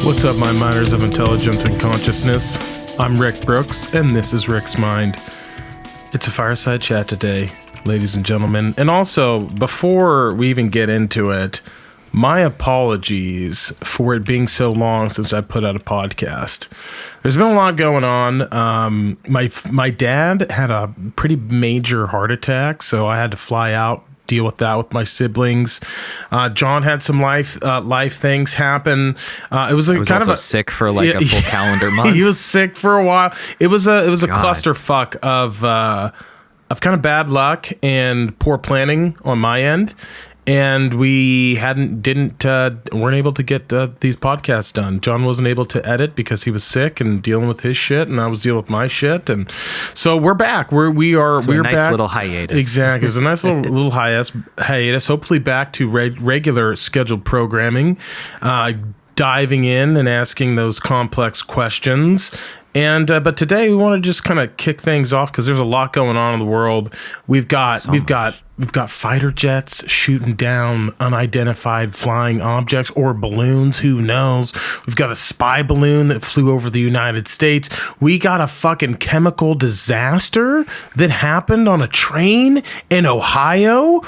What's up, my miners of intelligence and consciousness? I'm Rick Brooks, and this is Rick's Mind. It's a fireside chat today, ladies and gentlemen. And also, before we even get into it, my apologies for it being so long since I put out a podcast. There's been a lot going on. My dad had a pretty major heart attack, so I had to fly out, deal with that with my siblings. John had some life things happen. It was kind of sick for like a full calendar month. He was sick for a while. It was a clusterfuck of kind of bad luck and poor planning on my end. And we weren't able to get these podcasts done. John wasn't able to edit because he was sick and dealing with his shit, and I was dealing with my shit. And so we're back. We're nice back. Little hiatus. Exactly. It was a nice little hiatus. Hopefully back to regular scheduled programming, diving in and asking those complex questions. And but today we want to just kind of kick things off because there's a lot going on in the world. We've got fighter jets shooting down unidentified flying objects or balloons. Who knows? We've got a spy balloon that flew over the United States. We got a fucking chemical disaster that happened on a train in Ohio.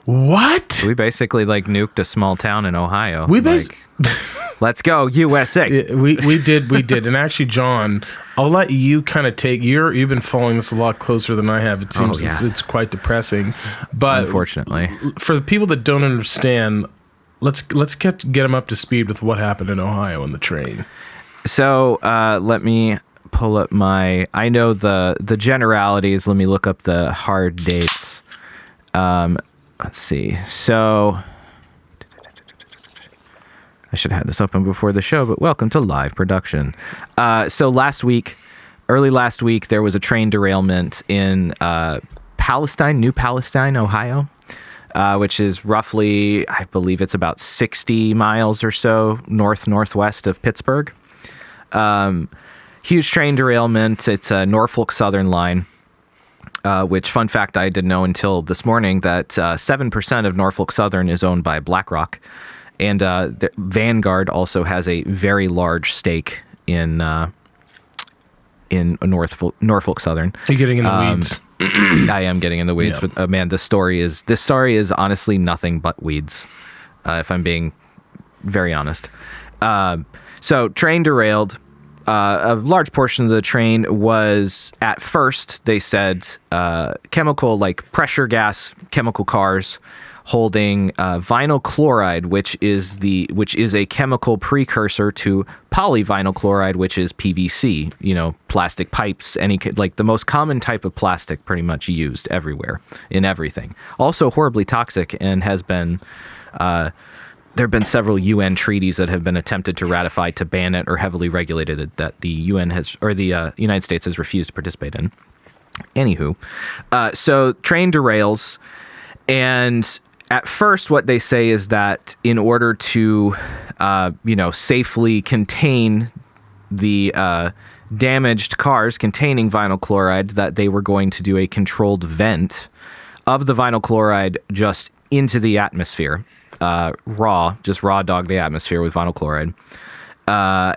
What? We basically nuked a small town in Ohio. Let's go, USA. We did. And actually, John, I'll let you kind of take. You've been following this a lot closer than I have. It seems it's quite depressing. But unfortunately, for the people that don't understand, let's get them up to speed with what happened in Ohio on the train. So let me pull up I know the generalities. Let me look up the hard dates. Let's see. So I should have had this open before the show, but welcome to live production. So early last week, there was a train derailment in New Palestine, Ohio, which is roughly, I believe it's about 60 miles or so northwest of Pittsburgh. Huge train derailment. It's a Norfolk Southern line. Which, fun fact, I didn't know until this morning that 7% of Norfolk Southern is owned by BlackRock. And Vanguard also has a very large stake in Norfolk Southern. Are you getting in the weeds? I am getting in the weeds, yeah. But man, this story is honestly nothing but weeds, if I'm being very honest. So train derailed. A large portion of the train was, at first, they said, chemical, like pressure gas chemical cars holding vinyl chloride, which is a chemical precursor to polyvinyl chloride, which is PVC, plastic pipes, the most common type of plastic pretty much used everywhere in everything. Also horribly toxic and has been there have been several UN treaties that have been attempted to ratify to ban it or heavily regulated it that the United States has refused to participate in. Anywho, so train derails, and at first what they say is that in order to, safely contain the damaged cars containing vinyl chloride, that they were going to do a controlled vent of the vinyl chloride just into the atmosphere. Raw dog the atmosphere with vinyl chloride.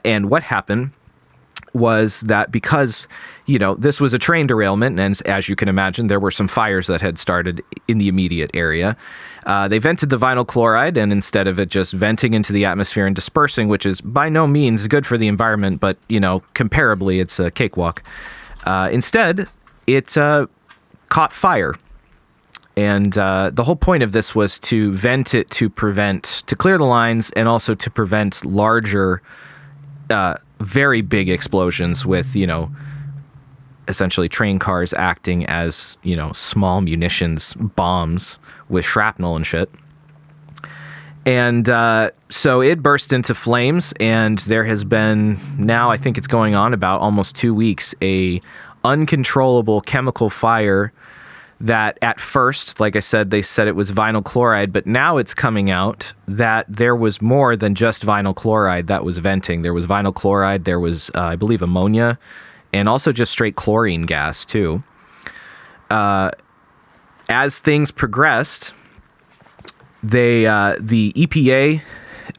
And what happened was that because, this was a train derailment, and as you can imagine, there were some fires that had started in the immediate area. They vented the vinyl chloride, and instead of it just venting into the atmosphere and dispersing, which is by no means good for the environment, but, comparably, it's a cakewalk. Instead, it caught fire. And the whole point of this was to vent it to clear the lines and also to prevent larger, very big explosions with, essentially train cars acting as, small munitions bombs with shrapnel and shit. And so it burst into flames, and there has been, now I think it's going on about almost 2 weeks, a uncontrollable chemical fire that at first, like I said, they said it was vinyl chloride, but now it's coming out that there was more than just vinyl chloride that was venting. There was vinyl chloride, there was, I believe, ammonia, and also just straight chlorine gas, too. As things progressed, the EPA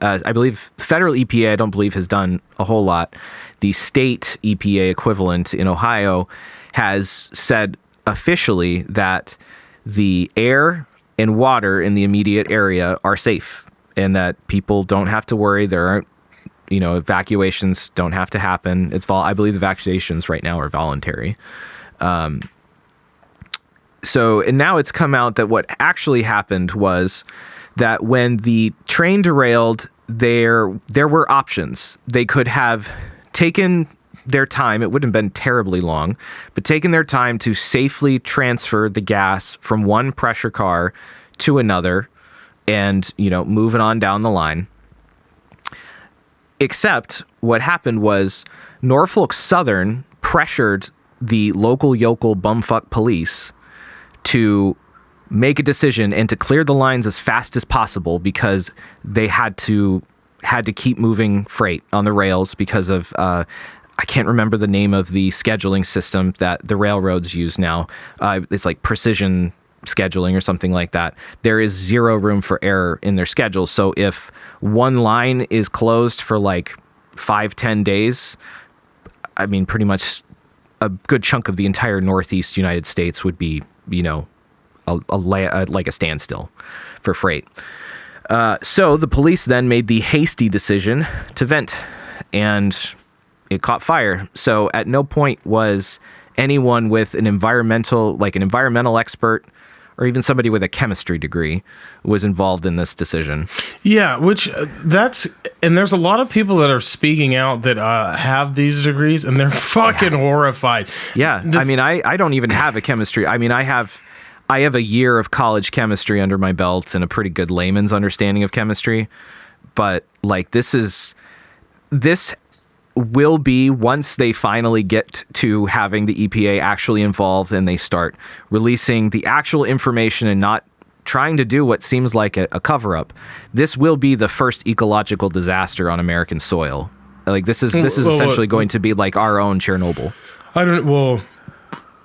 I believe federal EPA, I don't believe, has done a whole lot. The state EPA equivalent in Ohio has said officially that the air and water in the immediate area are safe and that people don't have to worry. There aren't, evacuations don't have to happen. I believe the evacuations right now are voluntary. And now it's come out that what actually happened was that when the train derailed, there were options. They could have taken their time. It wouldn't have been terribly long, but taken their time to safely transfer the gas from one pressure car to another and, moving on down the line. Except what happened was Norfolk Southern pressured the local yokel bumfuck police to make a decision and to clear the lines as fast as possible because they had to keep moving freight on the rails because of I can't remember the name of the scheduling system that the railroads use now. It's like precision scheduling or something like that. There is zero room for error in their schedule. So if one line is closed for like 5-10 days, I mean, pretty much a good chunk of the entire Northeast United States would be, like a standstill for freight. So the police then made the hasty decision to vent, and it caught fire. So at no point was anyone with an environmental expert or even somebody with a chemistry degree was involved in this decision. Yeah, and there's a lot of people that are speaking out that have these degrees, and they're fucking horrified. Yeah, I don't even have a chemistry. I mean, I have a year of college chemistry under my belt and a pretty good layman's understanding of chemistry. But like this will be, once they finally get to having the EPA actually involved and they start releasing the actual information and not trying to do what seems like a cover-up, this will be the first ecological disaster on American soil. Like this is essentially going to be like our own Chernobyl.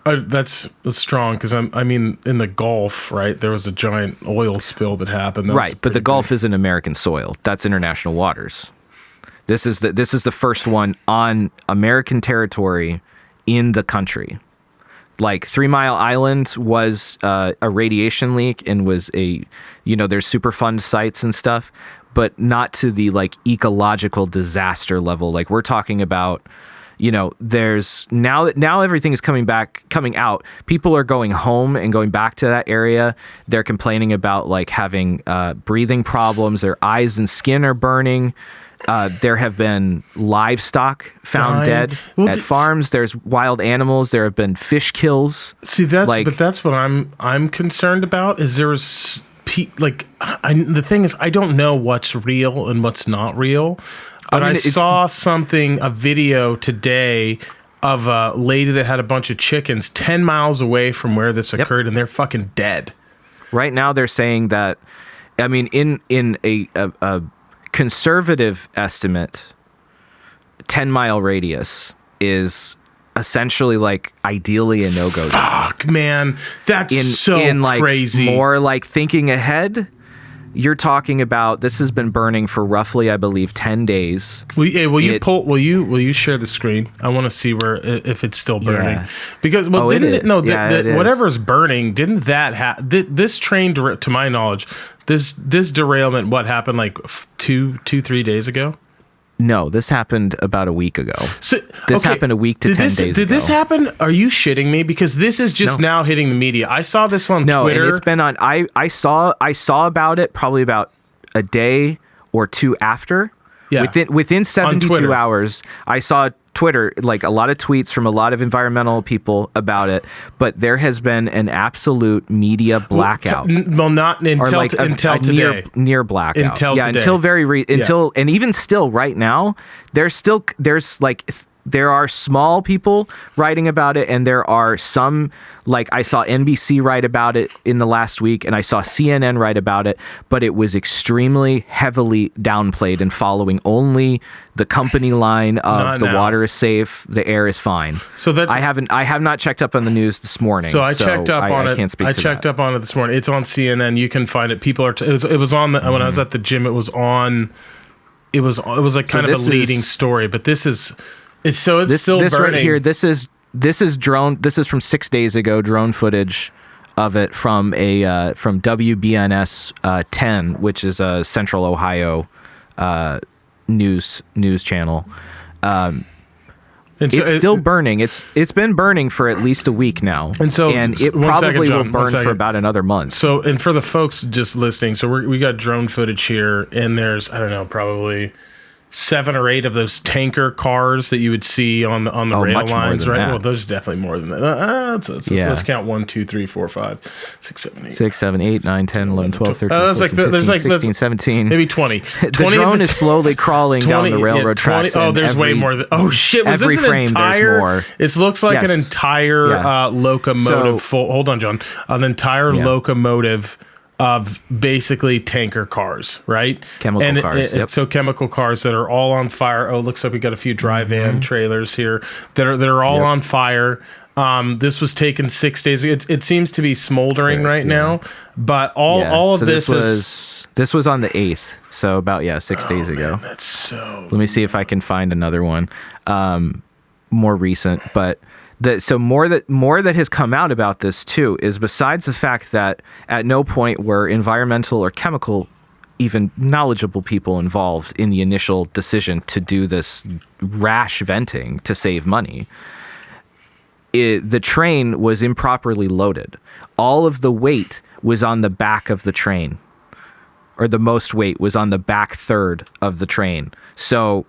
That's strong because in the Gulf, right? There was a giant oil spill that happened. Right, but the Gulf isn't American soil. That's international waters. This is the first one on American territory in the country. Like 3 Mile Island was a radiation leak and was there's Superfund sites and stuff, but not to the like ecological disaster level. Like we're talking about, there's now everything is coming out. People are going home and going back to that area. They're complaining about like having breathing problems. Their eyes and skin are burning. There have been livestock found dead at farms. There's wild animals. There have been fish kills. See, that's what I'm concerned about. Is the thing is, I don't know what's real and what's not real. But I saw a video today of a lady that had a bunch of chickens 10 miles away from where this occurred, and they're fucking dead. Right now, they're saying that. In a conservative estimate, 10-mile radius is essentially like ideally a no-go. Fuck, man, that's crazy. More like thinking ahead. You're talking about this has been burning for roughly, I believe, 10 days. Will you share the screen? I want to see if it's still burning. Yeah. Because whatever's burning, didn't that this train, to my knowledge, this derailment, what happened like 3 days ago? No, this happened about a week ago. This happened a week to 10 days ago. Did this happen? Are you shitting me? Because this is just now hitting the media. I saw this on Twitter. No, and it's been on. I saw about it probably about a day or two after. Yeah. Within 72 hours, I saw Twitter, like a lot of tweets from a lot of environmental people about it, but there has been an absolute media blackout. Not until until today. Near blackout. Until today. And even still right now, there are small people writing about it, and there are some, like I saw NBC write about it in the last week, and I saw CNN write about it, but it was extremely heavily downplayed and following only the company line of water is safe, the air is fine. So I have not checked up on the news this morning. So I checked up on it. I can't speak to that. I checked up on it this morning. It's on CNN. You can find it. People are. It was on when I was at the gym. It was on it was like kind of a leading story, but it's still this burning. Right here, this is drone. This is from 6 days ago. Drone footage of it from from WBNS 10, which is a Central Ohio news channel. It's still burning. It's been burning for at least a week now, and it probably will burn for about another month. So, and for the folks just listening, so we got drone footage here, and there's, I don't know, probably 7 or 8 of those tanker cars that you would see on the rail lines, right? That. Well, those are definitely more than that. Let's count 1, 2, 3, 4, 5, 6, 7, 8. 6, 7, 8, 9, 10, 11, 12, 13, 14, 15, 16, 17. Maybe 20. The drone is slowly crawling down the railroad tracks. Oh, there's way more. Oh, shit. Was this an entire? More. It looks like an entire locomotive. Hold on, John. An entire locomotive of basically tanker cars, right? Chemical cars. So chemical cars that are all on fire. Oh, looks like we got a few dry van trailers here that are all on fire. This was taken 6 days ago. It seems to be smoldering now, but all of this was on the 8th, so about 6 days ago. Man, that's so. Let me see if I can find another one, more recent, but. More that has come out about this too is, besides the fact that at no point were environmental or chemical, even knowledgeable people involved in the initial decision to do this rash venting to save money, the train was improperly loaded. All of the weight was on the back of the train, or the most weight was on the back third of the train. So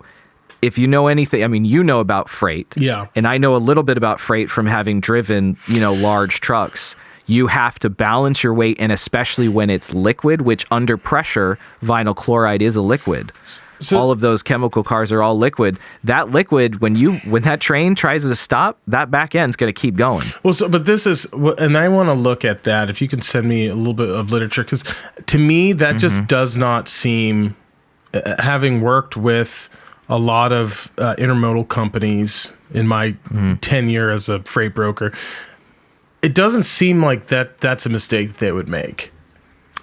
if you know anything, I mean, you know about freight. Yeah. And I know a little bit about freight from having driven, large trucks. You have to balance your weight, and especially when it's liquid, which under pressure, vinyl chloride is a liquid. So, all of those chemical cars are all liquid. That liquid, when that train tries to stop, that back end's going to keep going. Well, but this is, and I want to look at that. If you can send me a little bit of literature, because to me, that just does not seem, having worked with a lot of intermodal companies in my tenure as a freight broker, it doesn't seem like that's a mistake that they would make.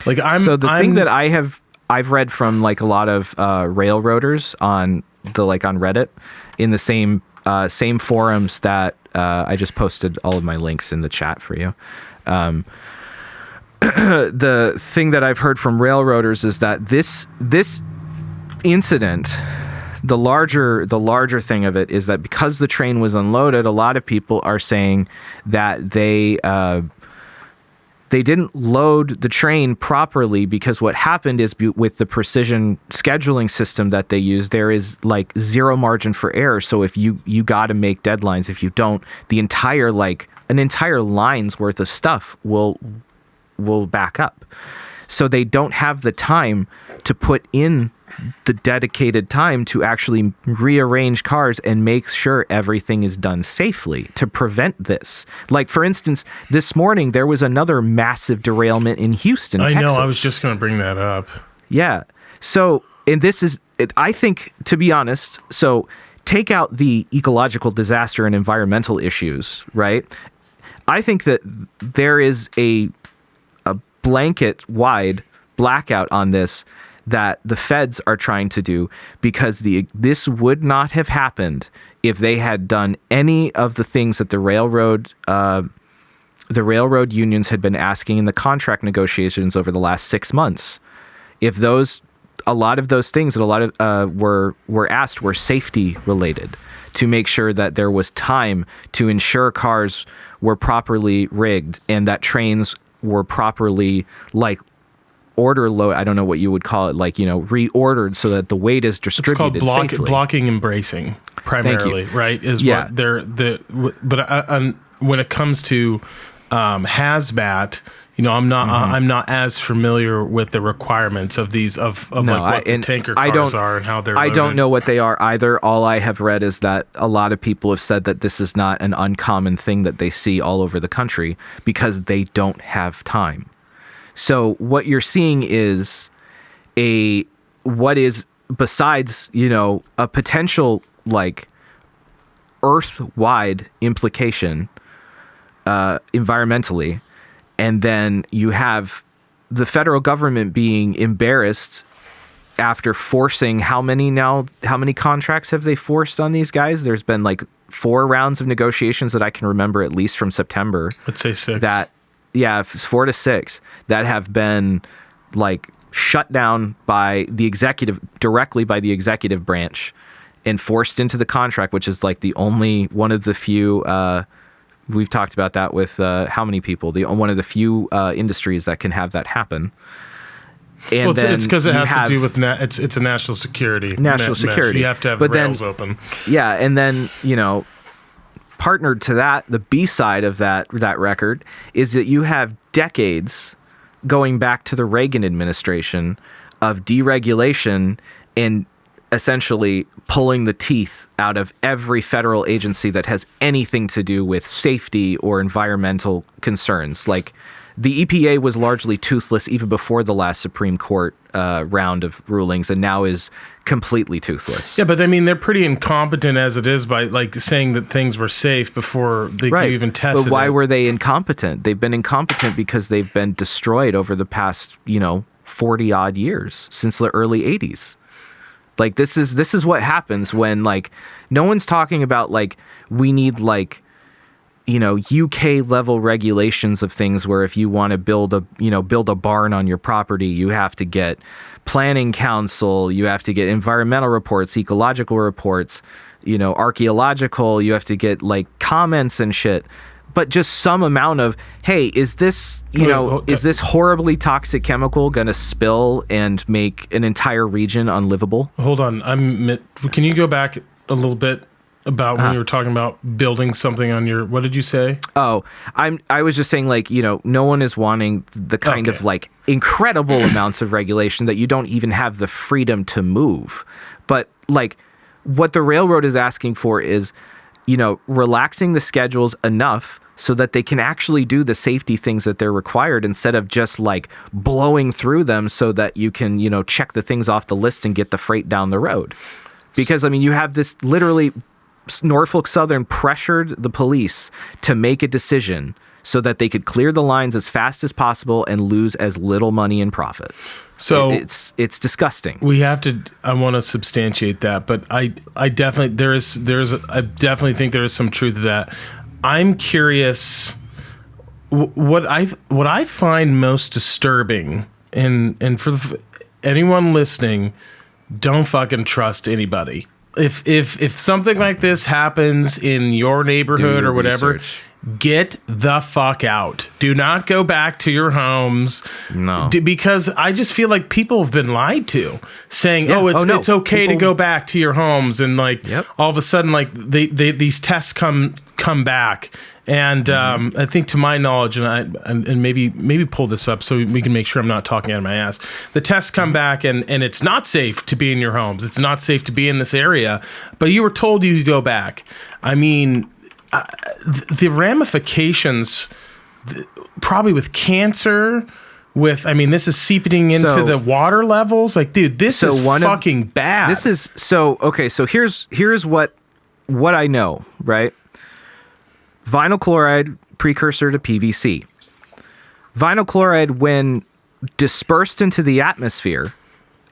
Like thing that I've read from like a lot of railroaders on Reddit, in the same forums that I just posted all of my links in the chat for you. The thing that I've heard from railroaders is that this incident, the larger thing of it is that because the train was unloaded, a lot of people are saying that they didn't load the train properly, because what happened is, with the precision scheduling system that they use, there is like zero margin for error. So if you got to make deadlines, if you don't, the entire an entire line's worth of stuff will back up. So they don't have the time to put in the dedicated time to actually rearrange cars and make sure everything is done safely to prevent this. Like, for instance, this morning there was another massive derailment in Houston, Texas. I know, I was just going to bring that up. Yeah. So, and this is, I think, to be honest, so take out the ecological disaster and environmental issues, right? I think that there is a blanket-wide blackout on this that the feds are trying to do, because this would not have happened if they had done any of the things that the railroad unions had been asking in the contract negotiations over the last 6 months. If a lot of those things that a lot of were asked were safety related, to make sure that there was time to ensure cars were properly rigged and that trains were properly order load, I don't know what you would call it, reordered so that the weight is distributed safely. It's called blocking and bracing, primarily, right? What they're but when it comes to hazmat, I'm not as familiar with the requirements of these what the tanker cars are and how they're loaded. I don't know what they are either. All I have read is that a lot of people have said that this is not an uncommon thing that they see all over the country, because they don't have time. So what you're seeing is what is, besides, a potential earth-wide implication environmentally, and then you have the federal government being embarrassed after forcing how many contracts have they forced on these guys? There's been like 4 rounds of negotiations that I can remember, at least from September. Let's say 6. 4 to 6 that have been like shut down by the executive, directly by the executive branch, and forced into the contract, which is like the only one of the few, we've talked about that with how many people, one of the few industries that can have that happen. And it's because it has to do with it's a national security. National security. You have to have rails open. Yeah, and then partnered to that, the B side of that record is that you have decades going back to the Reagan administration of deregulation and essentially pulling the teeth out of every federal agency that has anything to do with safety or environmental concerns. Like, the EPA was largely toothless even before the last Supreme Court round of rulings, and now is completely toothless. Yeah, but I mean, they're pretty incompetent as it is by like saying that things were safe before they could even test it. But why were they incompetent? They've been incompetent because they've been destroyed over the past, 40 odd years, since the early 80s. Like, this is what happens when, like, no one's talking about, like, we need, like, UK level regulations of things where if you want to build a barn on your property, you have to get planning council, you have to get environmental reports, ecological reports, archaeological, you have to get like comments and shit. But just some amount of, hey, is this, is this horribly toxic chemical going to spill and make an entire region unlivable? Hold on. Can you go back a little bit about when you were talking about building something on your, what did you say? Oh, I was just saying, like, no one is wanting the kind of like incredible amounts of regulation that you don't even have the freedom to move. But like what the railroad is asking for is, relaxing the schedules enough so that they can actually do the safety things that they're required, instead of just like blowing through them so that you can, check the things off the list and get the freight down the road. Because I mean, you have this literally, Norfolk Southern pressured the police to make a decision so that they could clear the lines as fast as possible and lose as little money in profit. So it's disgusting. I want to substantiate that, but I definitely think there is some truth to that. I'm curious what I find most disturbing, and for anyone listening, don't fucking trust anybody. If something like this happens in your neighborhood or whatever, get the fuck out. Do not go back to your homes. No. Because I just feel like people have been lied to, saying, it's okay to go back to your homes, and like all of a sudden, like these tests come back. And I think, to my knowledge, and maybe pull this up so we can make sure I'm not talking out of my ass. The tests come back, and it's not safe to be in your homes. It's not safe to be in this area. But you were told you could go back. I mean, the ramifications, probably with cancer. This is seeping into the water levels. Like, dude, this is fucking bad. This is okay. So here's what I know, right? Vinyl chloride, precursor to PVC. Vinyl chloride, when dispersed into the atmosphere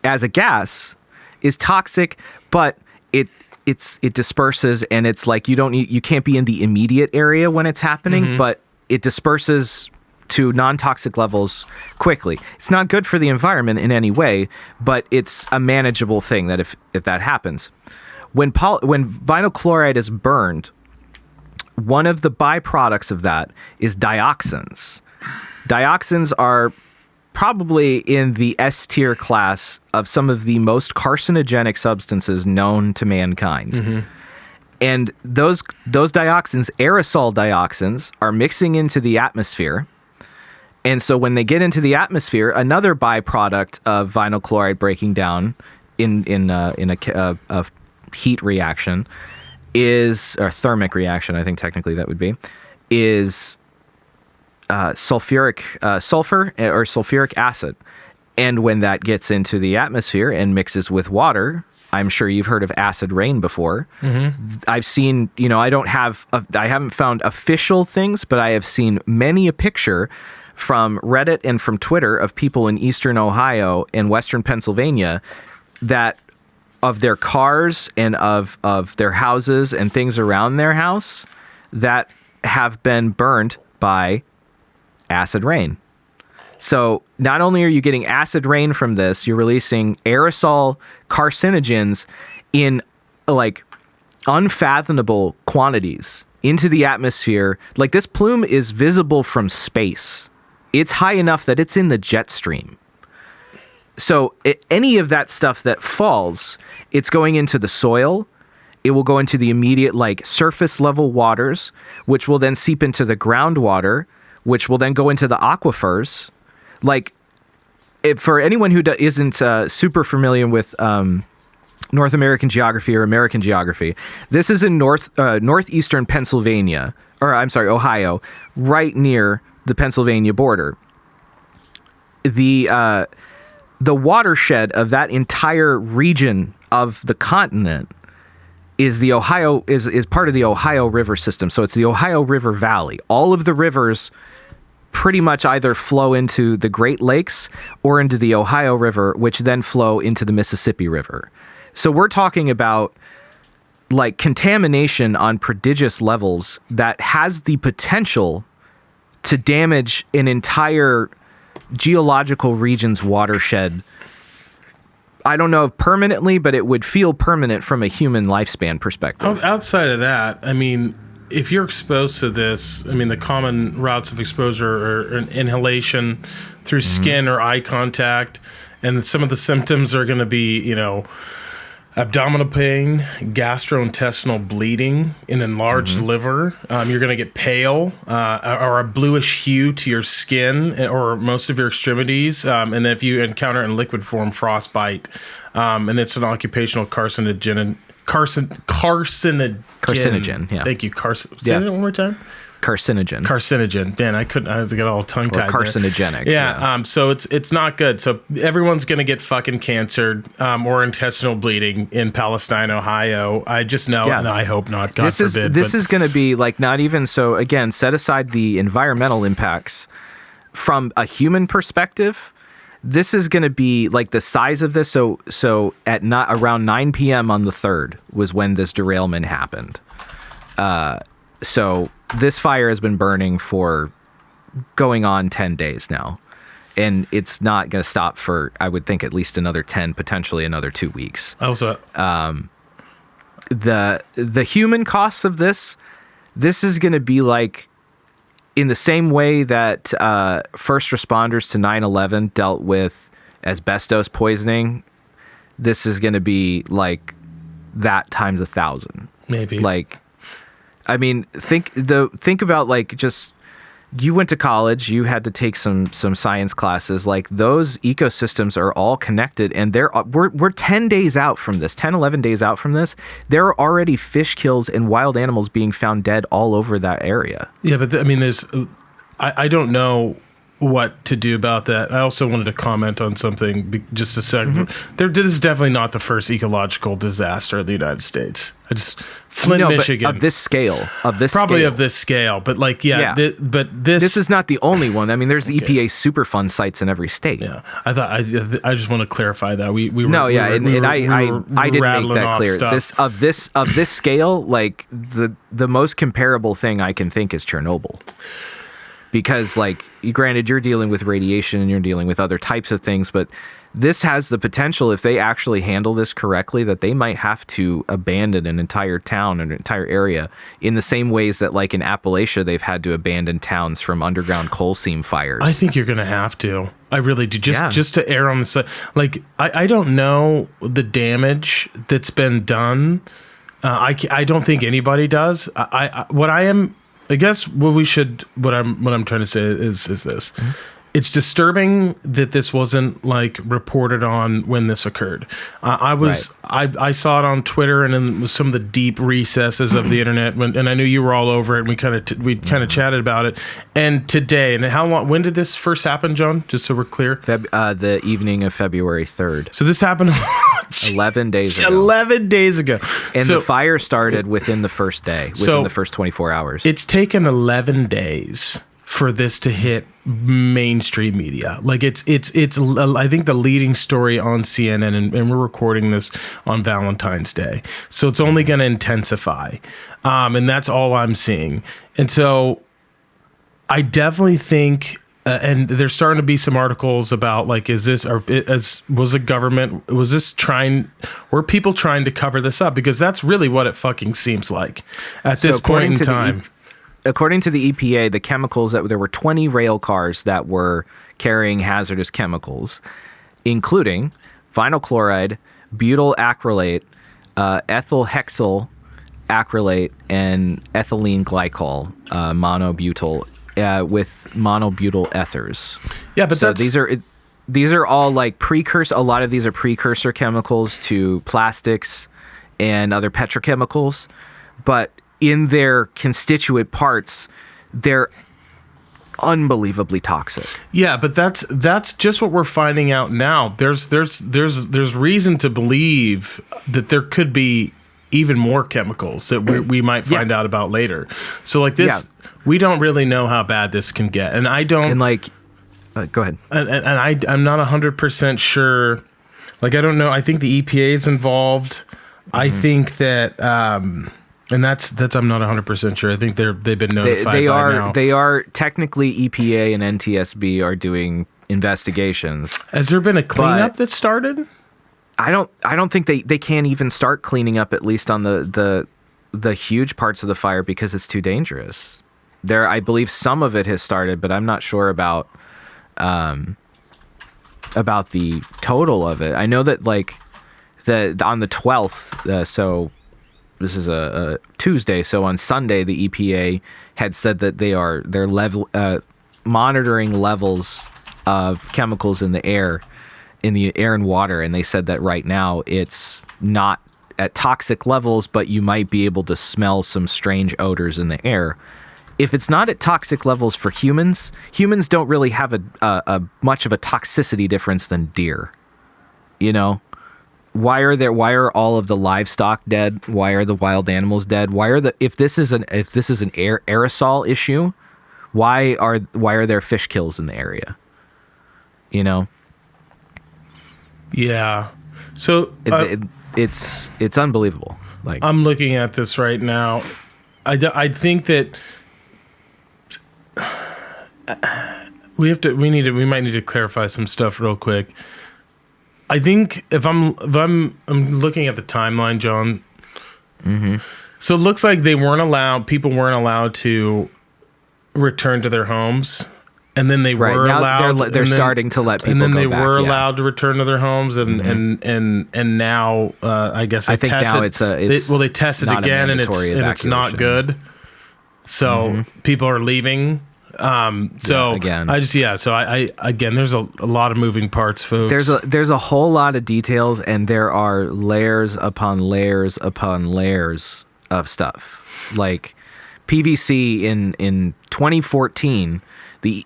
as a gas, is toxic, but it disperses, and it's like you can't be in the immediate area when it's happening, but it disperses to non-toxic levels quickly. It's not good for the environment in any way, but it's a manageable thing that if that happens. When vinyl chloride is burned, one of the byproducts of that is dioxins. Dioxins are probably in the S tier class of some of the most carcinogenic substances known to mankind. And those dioxins, aerosol dioxins, are mixing into the atmosphere. And so when they get into the atmosphere, another byproduct of vinyl chloride breaking down in a heat reaction or thermic reaction, I think technically that would be, is sulfur or sulfuric acid. And when that gets into the atmosphere and mixes with water, I'm sure you've heard of acid rain before. I've seen, I haven't found official things, but I have seen many a picture from Reddit and from Twitter of people in eastern Ohio and western Pennsylvania that of their cars and of their houses and things around their house that have been burned by acid rain. So not only are you getting acid rain from this, you're releasing aerosol carcinogens in like unfathomable quantities into the atmosphere. Like, this plume is visible from space. It's high enough that it's in the jet stream. So any of that stuff that falls, it's going into the soil. It will go into the immediate like surface level waters, which will then seep into the groundwater, which will then go into the aquifers. Like, for anyone who isn't super familiar with North American geography or American geography, this is in northeastern Pennsylvania, or I'm sorry, Ohio, right near the Pennsylvania border. The watershed of that entire region of the continent is the Ohio is part of the Ohio River system. So it's the Ohio River Valley. All of the rivers pretty much either flow into the Great Lakes or into the Ohio River, which then flow into the Mississippi River. So we're talking about like contamination on prodigious levels that has the potential to damage an entire geological region's watershed. I don't know if permanently, but it would feel permanent from a human lifespan perspective. Outside of that, I mean, if you're exposed to this, I mean, the common routes of exposure are inhalation through skin or eye contact, and some of the symptoms are going to be, you know, abdominal pain, gastrointestinal bleeding, an enlarged liver. You're going to get pale or a bluish hue to your skin or most of your extremities. And if you encounter in liquid form, frostbite. And it's an occupational carcinogen. Carcinogen, yeah. Thank you. Say it one more time. Carcinogen. Man, I was get all tongue tied. Carcinogenic. Yeah. So it's not good. So everyone's gonna get fucking cancered or intestinal bleeding in Palestine, Ohio. I just know, and I hope not. God forbid. This is gonna be like not even so. Again, set aside the environmental impacts from a human perspective. This is going to be like the size of this. So at around 9 p.m. on the 3rd was when this derailment happened. So this fire has been burning for going on 10 days now. And it's not going to stop for, I would think, at least another 10, potentially another 2 weeks. Also, the human costs of this is going to be like, in the same way that first responders to 9/11 dealt with asbestos poisoning, this is going to be like that times 1,000. Maybe. Like, I mean, think about like just you went to college, you had to take some science classes. Like, those ecosystems are all connected, and we're 10 days out from this, 10, 11 days out from this. There are already fish kills and wild animals being found dead all over that area. Yeah, but I mean, I don't know what to do about that. I also wanted to comment on something just a second. This is definitely not the first ecological disaster in the United States. Flint, Michigan. But of this scale. Of this scale. But like, but this is not the only one. I mean, there's EPA Superfund sites in every state. Yeah. I just want to clarify that. I didn't make that clear. Of this scale, like the most comparable thing I can think is Chernobyl. Because, like, granted, you're dealing with radiation and you're dealing with other types of things, but this has the potential, if they actually handle this correctly, that they might have to abandon an entire town, an entire area, in the same ways that, like, in Appalachia, they've had to abandon towns from underground coal seam fires. I think you're going to have to. I really do. Just to err on the side. Like, I don't know the damage that's been done. I don't think anybody does. I guess what I'm trying to say is this. It's disturbing that this wasn't like reported on when this occurred. I saw it on Twitter and in some of the deep recesses of the internet, and I knew you were all over it, and we kind of chatted about it. And today, and how long? When did this first happen, John? Just so we're clear. The evening of February 3rd. So this happened 11 days ago. 11 days ago. And the fire started within the first day, within the first 24 hours. It's taken 11 days for this to hit mainstream media. Like it's I think the leading story on CNN, and we're recording this on Valentine's Day, so it's only going to intensify, and that's all I'm seeing. And so I definitely think, and there's starting to be some articles about like, were people trying to cover this up? Because that's really what it fucking seems like at this point in time. According to the EPA, the chemicals there were 20 rail cars that were carrying hazardous chemicals, including vinyl chloride, butyl acrylate, ethyl hexyl acrylate, and ethylene glycol, monobutyl, with monobutyl ethers. Yeah, but so these are all like precursor. A lot of these are precursor chemicals to plastics and other petrochemicals, but in their constituent parts, they're unbelievably toxic. Yeah, but that's just what we're finding out now. There's reason to believe that there could be even more chemicals that we might find out about later. So like this, we don't really know how bad this can get, and I don't. And like, go ahead. And I'm not 100% sure. Like I don't know. I think the EPA is involved. I think that. And that's I'm not 100% sure. I think they've been notified by now. They are technically EPA and NTSB are doing investigations. Has there been a cleanup that started? I don't think they can't even start cleaning up, at least on the huge parts of the fire, because it's too dangerous. I believe some of it has started, but I'm not sure about the total of it. I know that like on the 12th, so this is a Tuesday, so on Sunday the EPA had said that they're monitoring levels of chemicals in the air and water, and they said that right now it's not at toxic levels, but you might be able to smell some strange odors in the air. If it's not at toxic levels for humans don't really have a much of a toxicity difference than deer. You know? Why are all of the livestock dead? Why are the wild animals dead? If this is an aerosol issue, why are there fish kills in the area? You know? Yeah. So it's unbelievable. Like, I'm looking at this right now. I think that we might need to clarify some stuff real quick. I think if I'm looking at the timeline, John. Mm-hmm. So it looks like people weren't allowed to return to their homes, and then they were allowed. They're starting to let people. And then go they back, were allowed to return to their homes, and now I guess I think now it's they tested again, and it's not good. So people are leaving. Again, there's a lot of moving parts, folks. There's a whole lot of details, and there are layers upon layers upon layers of stuff. Like PVC in 2014,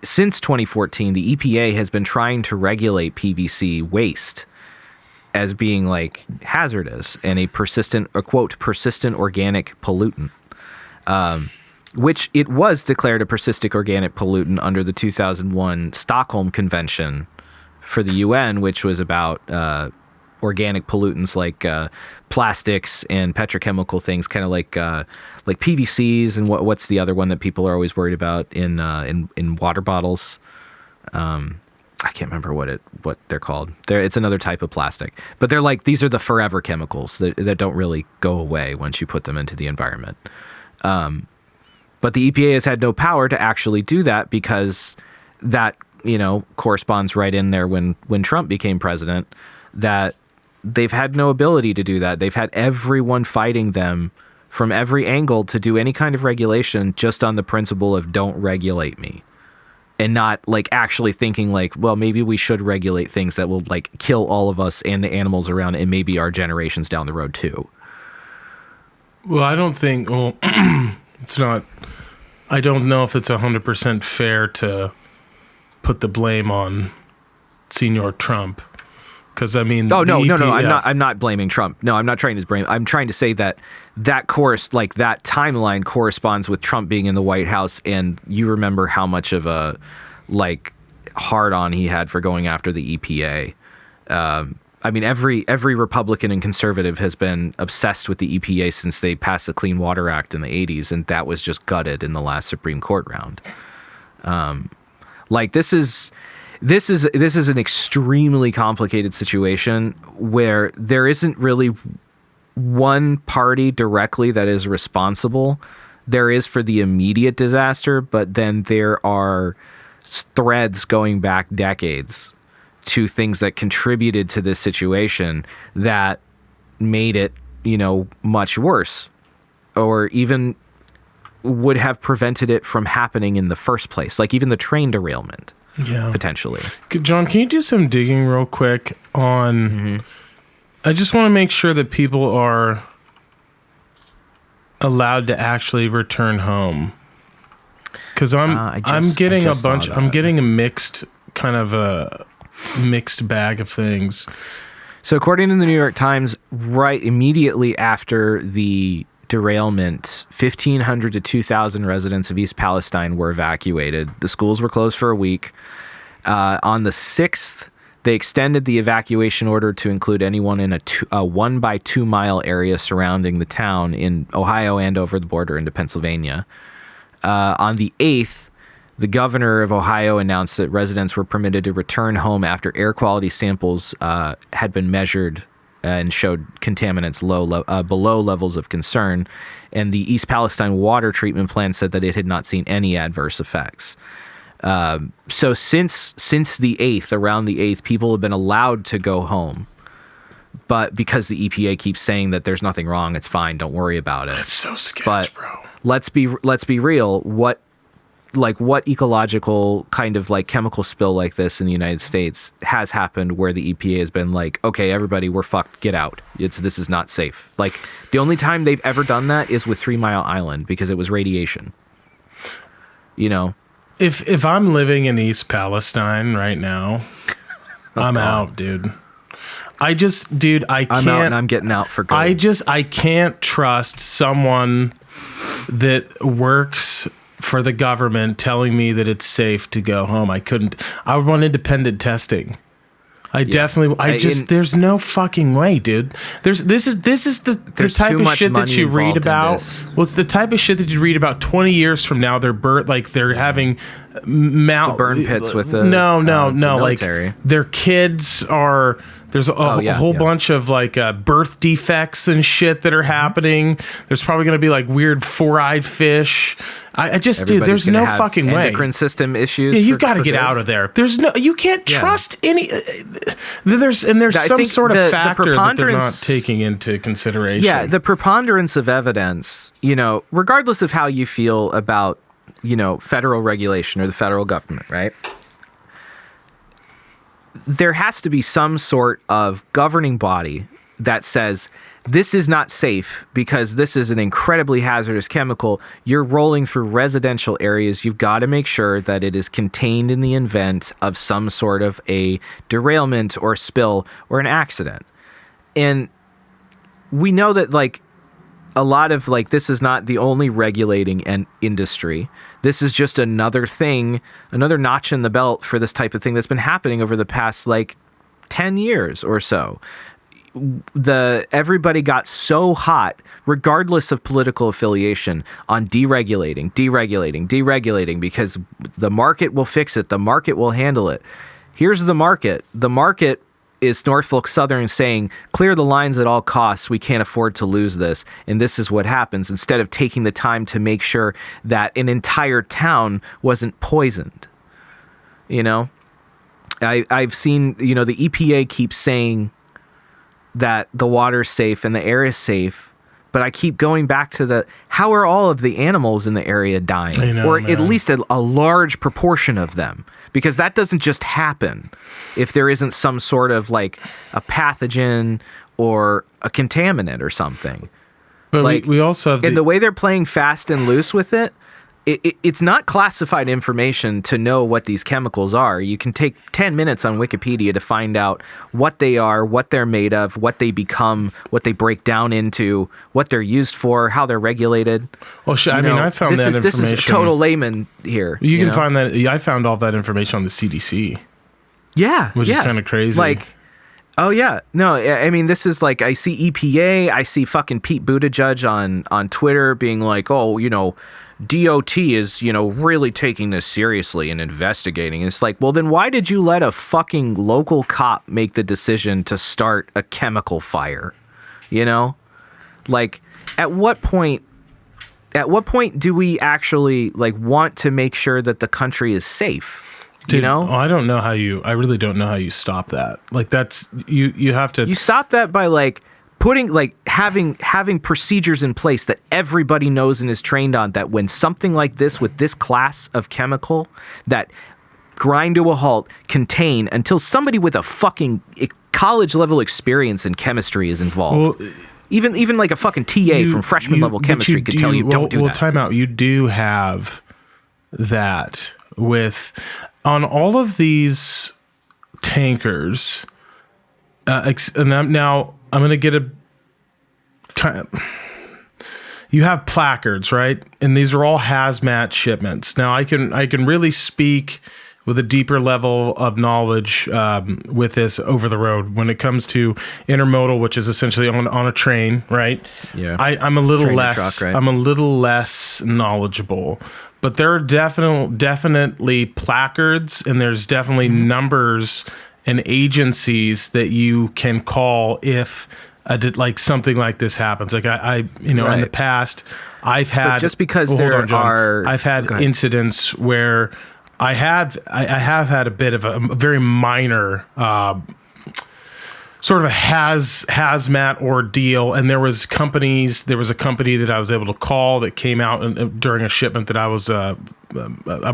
since 2014, the EPA has been trying to regulate PVC waste as being like hazardous and a persistent organic pollutant. Which it was declared a persistent organic pollutant under the 2001 Stockholm Convention for the UN, which was about organic pollutants like plastics and petrochemical things, kind of like PVCs and what's the other one that people are always worried about in water bottles. I can't remember what they're called. It's another type of plastic, but they're like, these are the forever chemicals that don't really go away once you put them into the environment. But the EPA has had no power to actually do that, because that, corresponds right in there when Trump became president, that they've had no ability to do that. They've had everyone fighting them from every angle to do any kind of regulation just on the principle of don't regulate me, and not like actually thinking like, well, maybe we should regulate things that will like kill all of us and the animals around, and maybe our generations down the road too. Well, I don't think, it's not. I don't know if it's 100% fair to put the blame on Senor Trump. Because I mean, oh no, EP, I'm not blaming Trump. No, I'm not trying to blame. I'm trying to say that course, like that timeline, corresponds with Trump being in the White House, and you remember how much of a like hard on he had for going after the EPA. I mean, every Republican and conservative has been obsessed with the EPA since they passed the Clean Water Act in the 80s, and that was just gutted in the last Supreme Court round. Like this is an extremely complicated situation where there isn't really one party directly that is responsible. There is for the immediate disaster, but then there are threads going back decades to things that contributed to this situation that made it, much worse, or even would have prevented it from happening in the first place. Like even the train derailment, potentially. John, can you do some digging real quick on? Mm-hmm. I just want to make sure that people are allowed to actually return home. Because I'm getting a mixed kind of a mixed bag of things. So according to the New York Times, right immediately after the derailment, 1,500 to 2,000 residents of East Palestine were evacuated. The schools were closed for a week. On the 6th, they extended the evacuation order to include anyone in a 1 by 2 mile area surrounding the town in Ohio and over the border into Pennsylvania. On the 8th, the governor of Ohio announced that residents were permitted to return home after air quality samples had been measured and showed contaminants below levels of concern. And the East Palestine water treatment plant said that it had not seen any adverse effects. So since the 8th, around the 8th, people have been allowed to go home. But because the EPA keeps saying that there's nothing wrong, it's fine, don't worry about it. That's so sketch, bro. Let's be real. What ecological kind of like chemical spill like this in the United States has happened where the EPA has been like, okay, everybody, we're fucked, get out. This is not safe. Like the only time they've ever done that is with 3 Mile Island because it was radiation. If I'm living in East Palestine right now, I'm out, dude. I can't. I'm out and I'm getting out for good. I can't trust someone that works for the government telling me that it's safe to go home. I would want independent testing. There's no fucking way, dude. This is the type of shit that you read about. Well, it's the type of shit that you read about 20 years from now. They're having the burn pits with the military. Like their kids are. There's a whole bunch of like birth defects and shit that are happening. There's probably going to be like weird 4-eyed fish. Dude, there's no fucking way. Endocrine system issues. Yeah, you've got to get out of there. You can't trust any. There's some sort of factor that they're not taking into consideration. Yeah, the preponderance of evidence, regardless of how you feel about, federal regulation or the federal government, right? There has to be some sort of governing body that says this is not safe because this is an incredibly hazardous chemical. You're rolling through residential areas. You've got to make sure that it is contained in the event of some sort of a derailment or spill or an accident. And we know that like a lot of like this is not the only regulating industry. This is just another thing, another notch in the belt for this type of thing that's been happening over the past like 10 years or so. Everybody got so hot, regardless of political affiliation, on deregulating, because the market will fix it. The market will handle it. Here's the market. The market is Norfolk Southern saying, clear the lines at all costs. We can't afford to lose this. And this is what happens instead of taking the time to make sure that an entire town wasn't poisoned. I've seen, the EPA keeps saying that the water's safe and the air is safe, but I keep going back to how are all of the animals in the area dying? I know, or man. At least a large proportion of them. Because that doesn't just happen if there isn't some sort of like a pathogen or a contaminant or something. But like, we also have and the way they're playing fast and loose with it, it's not classified information to know what these chemicals are. You can take 10 minutes on Wikipedia to find out what they are, what they're made of, what they become, what they break down into, what they're used for, how they're regulated. Well, I mean, I found that information. This is total layman here. You can find that. I found all that information on the CDC. Yeah. Which is kind of crazy. Like, oh, yeah. No, I mean, this is like, I see EPA, I see fucking Pete Buttigieg on Twitter being like, oh, DOT is, really taking this seriously and investigating. It's like, well, then why did you let a fucking local cop make the decision to start a chemical fire? Like, at what point do we actually want to make sure that the country is safe? Dude, I don't know I really don't know how you stop that. Like, that's, you have to. You stop that by putting having procedures in place that everybody knows and is trained on, that when something like this with this class of chemical that grind to a halt, contain until somebody with a fucking college level experience in chemistry is involved. Well, even like a fucking TA from freshman level chemistry could tell you don't do that. Well, time out. You do have that on all of these tankers. Now I'm going to get you have placards, right? And these are all hazmat shipments. Now I can really speak with a deeper level of knowledge with this over the road when it comes to intermodal, which is essentially on a train, right? Yeah. I'm a little less truck, right? I'm a little less knowledgeable, but there are definitely placards, and there's definitely numbers and agencies that you can call if something like this happens. Like right. In the past, I've had, but just because I've had incidents where I have had a bit of a very minor sort of a hazmat ordeal, and there was a company that I was able to call that came out during a shipment that I was a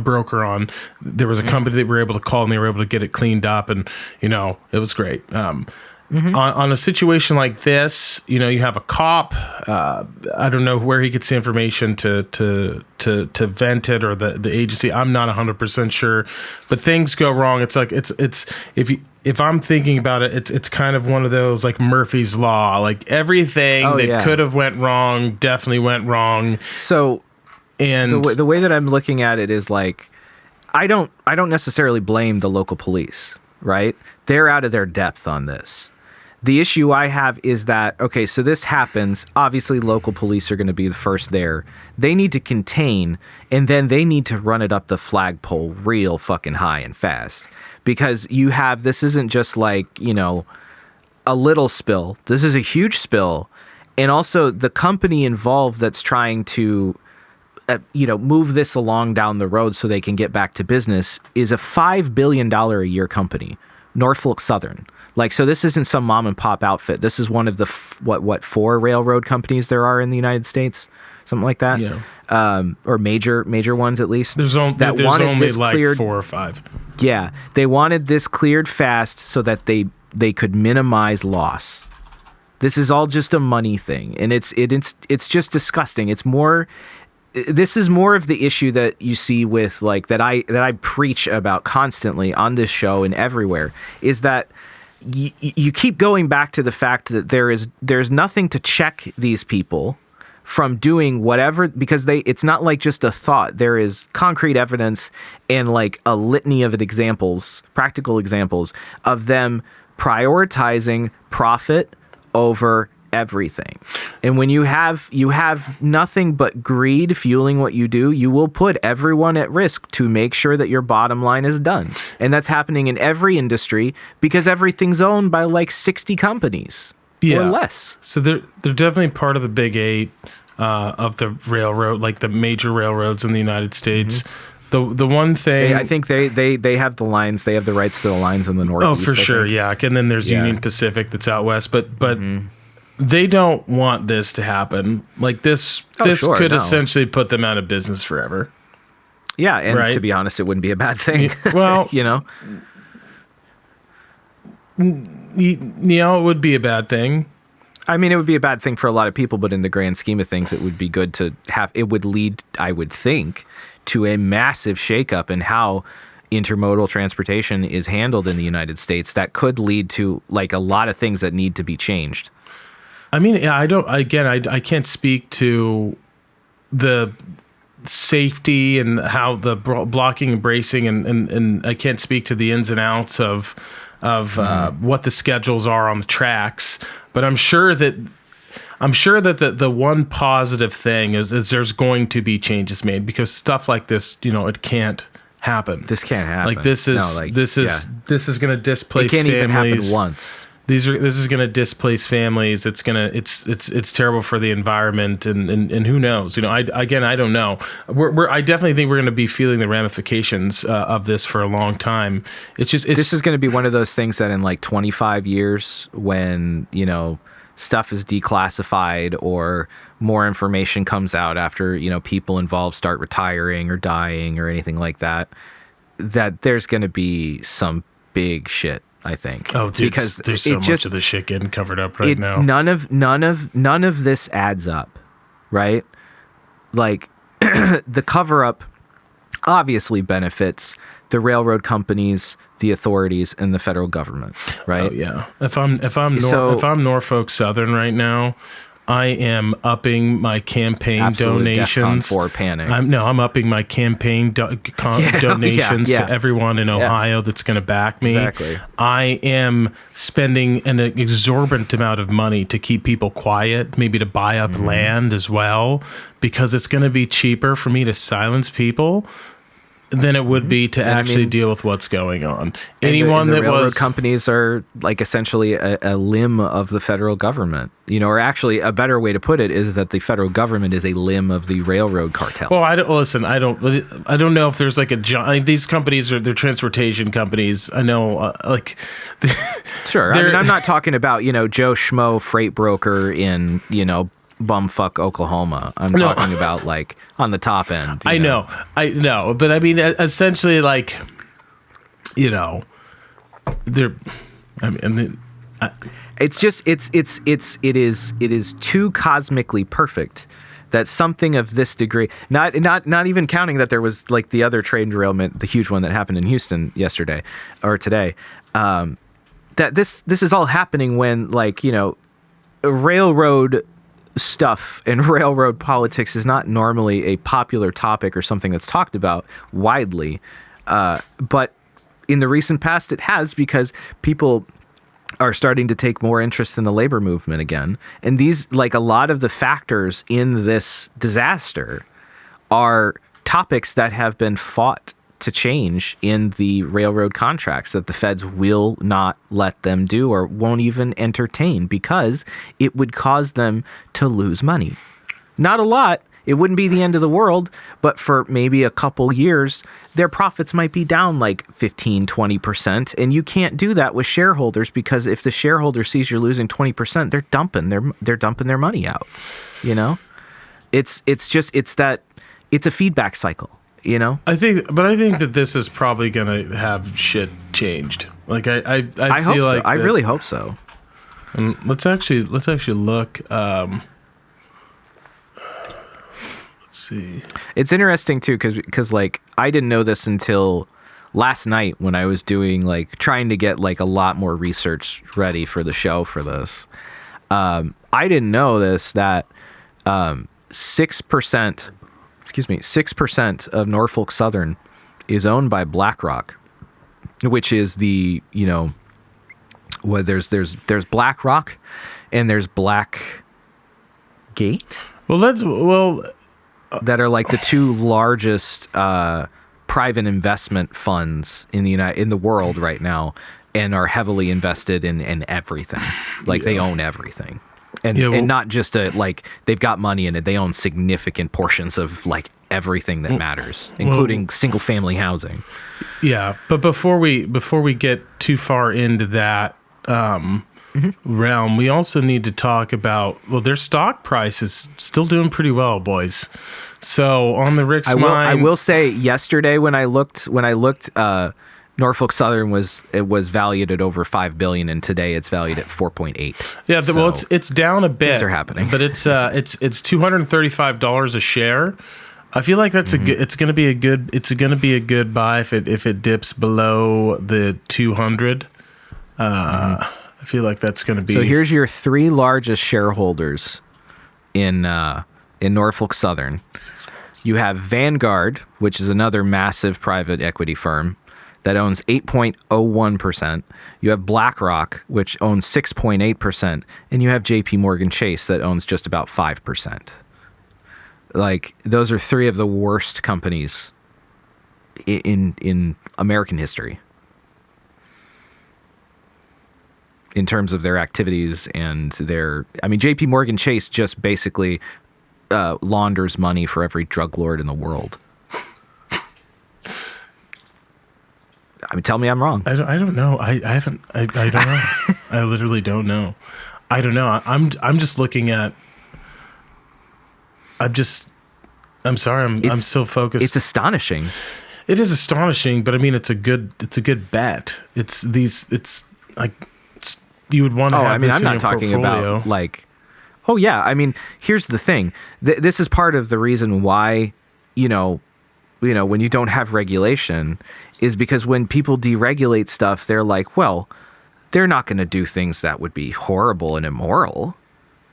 broker on. There was a company that we were able to call, and they were able to get it cleaned up, and it was great. On a situation like this, you have a cop. I don't know where he gets the information to vent it, or the agency. I'm not 100% sure, but things go wrong. It's like it's if I'm thinking about it, it's kind of one of those like Murphy's Law. Like everything could have went wrong definitely went wrong. So, and the way that I'm looking at it is like, I don't necessarily blame the local police. Right? They're out of their depth on this. The issue I have is that, okay, so this happens. Obviously, local police are going to be the first there. They need to contain, and then they need to run it up the flagpole real fucking high and fast. Because this isn't just like, a little spill. This is a huge spill. And also, the company involved that's trying to, move this along down the road so they can get back to business is a $5 billion a year company, Norfolk Southern. So this isn't some mom and pop outfit. This is one of the four railroad companies there are in the United States, something like that. Yeah. Or major ones at least. There's only like cleared, 4 or 5. Yeah, they wanted this cleared fast so that they could minimize loss. This is all just a money thing, and it's just disgusting. This is more of the issue that you see with that I preach about constantly on this show and everywhere, is that you keep going back to the fact that there's nothing to check these people from doing whatever, because it's not like just a thought. There is concrete evidence and like a litany of practical examples of them prioritizing profit over everything. And when you have nothing but greed fueling what you do, you will put everyone at risk to make sure that your bottom line is done. And that's happening in every industry because everything's owned by like 60 companies or less. So they're definitely part of the big 8 of the railroad, like the major railroads in the United States. Mm-hmm. The one thing I think they have the lines, they have the rights to the lines in the Northeast. Oh, for sure, yeah. And then there's Union Pacific that's out west, but they don't want this to happen. Like this could essentially put them out of business forever. Yeah, and to be honest, it wouldn't be a bad thing. Well, it would be a bad thing. I mean, it would be a bad thing for a lot of people, but in the grand scheme of things, it would be good to have. It would lead, I would think, to a massive shakeup in how intermodal transportation is handled in the United States. That could lead to like a lot of things that need to be changed. I mean, yeah, I can't speak to the safety and how the blocking and bracing and I can't speak to the ins and outs of what the schedules are on the tracks, but I'm sure that the one positive thing is there's going to be changes made, because stuff like this, it can't happen. This can't happen. Like this is going to displace it can't families. even happen once. This is going to displace families. It's terrible for the environment, and who knows? I don't know. I definitely think we're going to be feeling the ramifications of this for a long time. This is going to be one of those things that in like 25 years, when stuff is declassified or more information comes out after people involved start retiring or dying or anything like that, that there's going to be some big shit. I think. Oh, dude, because there's so much of the shit getting covered up right now. None of this adds up, right? Like the cover up obviously benefits the railroad companies, the authorities, and the federal government, right? Oh yeah. If I'm Norfolk Southern right now, I am upping my campaign donations. DEFCON 4 panic. I'm upping my campaign donations to everyone in Ohio that's going to back me. Exactly. I am spending an exorbitant amount of money to keep people quiet, maybe to buy up land as well, because it's going to be cheaper for me to silence people than it would be to actually deal with what's going on. Anyone the railroad companies are like essentially a limb of the federal government, or actually a better way to put it is that the federal government is a limb of the railroad cartel. Well, I don't know if there's like these companies they're transportation companies. I know, sure. I mean, I'm not talking about Joe Schmo freight broker in bumfuck Oklahoma. I'm talking about like on the top end. I know, but I mean, essentially, like, they're. I mean, it is too cosmically perfect that something of this degree, not even counting that there was like the other train derailment, the huge one that happened in Houston yesterday or today, that this is all happening when like railroad stuff and railroad politics is not normally a popular topic or something that's talked about widely, but in the recent past it has, because people are starting to take more interest in the labor movement again, and these, like, a lot of the factors in this disaster are topics that have been fought to change in the railroad contracts that the feds will not let them do or won't even entertain, because it would cause them to lose money. Not a lot. It wouldn't be the end of the world, but for maybe a couple years, their profits might be down like 15, 20%. And you can't do that with shareholders, because if the shareholder sees you're losing 20%, they're dumping their money out. It's a feedback cycle. I think that this is probably gonna have shit changed. Like I hope feel so. like I really hope so. And let's actually look. Let's see. It's interesting too, because like I didn't know this until last night when I was doing like trying to get like a lot more research ready for the show for this. I didn't know this, that 6% of Norfolk Southern is owned by BlackRock, which is the, there's BlackRock and there's Blackgate. That are like the two largest private investment funds in the world right now, and are heavily invested in everything. Like they own everything. And not just they've got money in it. They own significant portions of like everything that matters, including single family housing. Yeah, but before we get too far into that realm, we also need to talk about their stock price is still doing pretty well, boys. So on the Riks mine, I will say yesterday when I looked Norfolk Southern was valued at over $5 billion, and today it's valued at 4.8. Yeah, well, it's down a bit. Things are happening, but it's $235 a share. I feel like that's it's going to be a good buy if it dips below the 200. I feel like that's going to be. So here's your three largest shareholders in Norfolk Southern. You have Vanguard, which is another massive private equity firm that owns 8.01%. You have BlackRock, which owns 6.8%, and you have JP Morgan Chase that owns just about 5%. Like, those are three of the worst companies in American history in terms of their activities and JP Morgan Chase just basically launders money for every drug lord in the world. I mean, tell me I'm wrong. I don't know. I don't know. I literally don't know. I don't know. I'm just looking at. I'm sorry. I'm so focused. It's astonishing. It is astonishing, but I mean, it's a good bet. You would want to have. I mean, this I'm not talking portfolio. About like. Oh yeah, I mean, here's the thing. This is part of the reason why, when you don't have regulation, is because when people deregulate stuff, they're like, well, they're not going to do things that would be horrible and immoral.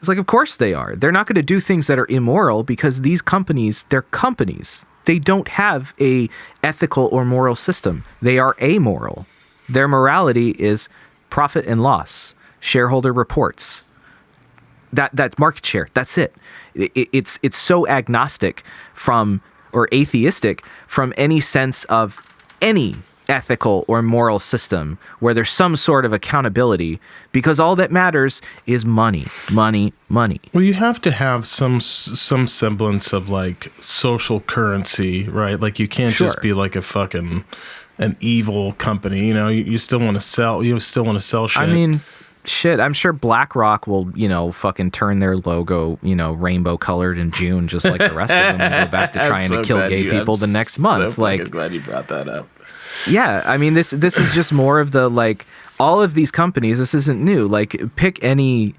It's like, of course they are. They're not going to do things that are immoral because these companies, they're companies. They don't have a ethical or moral system. They are amoral. Their morality is profit and loss, shareholder reports. That's market share. That's it. It's so agnostic or atheistic from any sense of any ethical or moral system where there's some sort of accountability, because all that matters is money. Well, you have to have some semblance of like social currency, right? Like you can't just be like an evil company. You still want to sell. You still want to sell shit. I mean, shit, I'm sure BlackRock will, fucking turn their logo, rainbow colored in June, just like the rest of them, and go back to trying to kill gay people the next month. So like, glad you brought that up. Yeah, I mean, this is just more of the, like, all of these companies, this isn't new. Like, pick any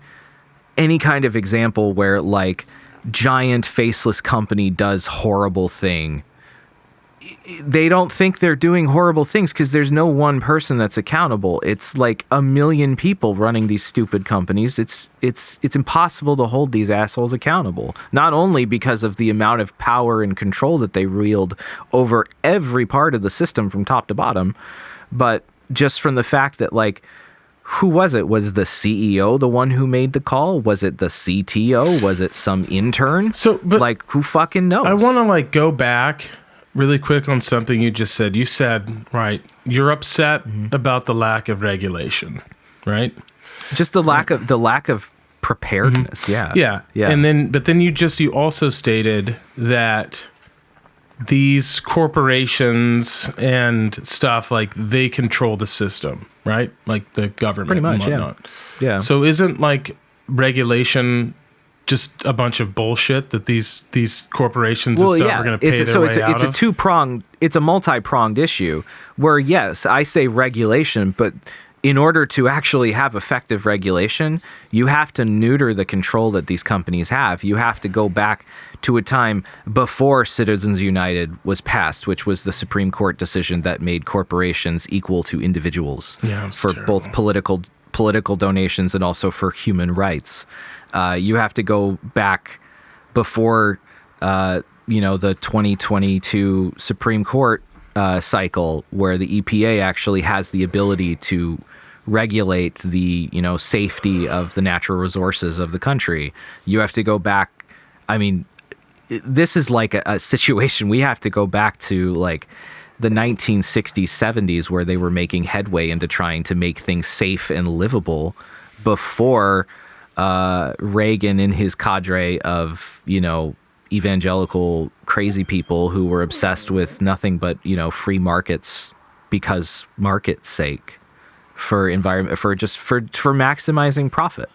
kind of example where, like, giant faceless company does horrible thing. They don't think they're doing horrible things because there's no one person that's accountable. It's like a million people running these stupid companies. It's impossible to hold these assholes accountable. Not only because of the amount of power and control that they wield over every part of the system from top to bottom, but just from the fact that, like, who was it? Was the CEO the one who made the call? Was it the CTO? Was it some intern? But like, who fucking knows? I want to like go back really quick on something you just said. You said, right, you're upset about the lack of regulation, right? Just the lack of preparedness. Yeah. And then you also stated that these corporations and stuff, like, they control the system, right? Like the government, pretty much, and whatnot. Yeah. So isn't like regulation just a bunch of bullshit that these corporations and stuff are going to pay their way out of? It's a multi-pronged issue where, yes, I say regulation, but in order to actually have effective regulation, you have to neuter the control that these companies have. You have to go back to a time before Citizens United was passed, which was the Supreme Court decision that made corporations equal to individuals for both political donations and also for human rights. You have to go back before, the 2022 Supreme Court cycle, where the EPA actually has the ability to regulate the, safety of the natural resources of the country. You have to go back. I mean, this is like a situation. We have to go back to like the 1960s, 70s, where they were making headway into trying to make things safe and livable before Reagan and his cadre of, evangelical crazy people who were obsessed with nothing but, free markets because market's sake, for environment, for maximizing profit.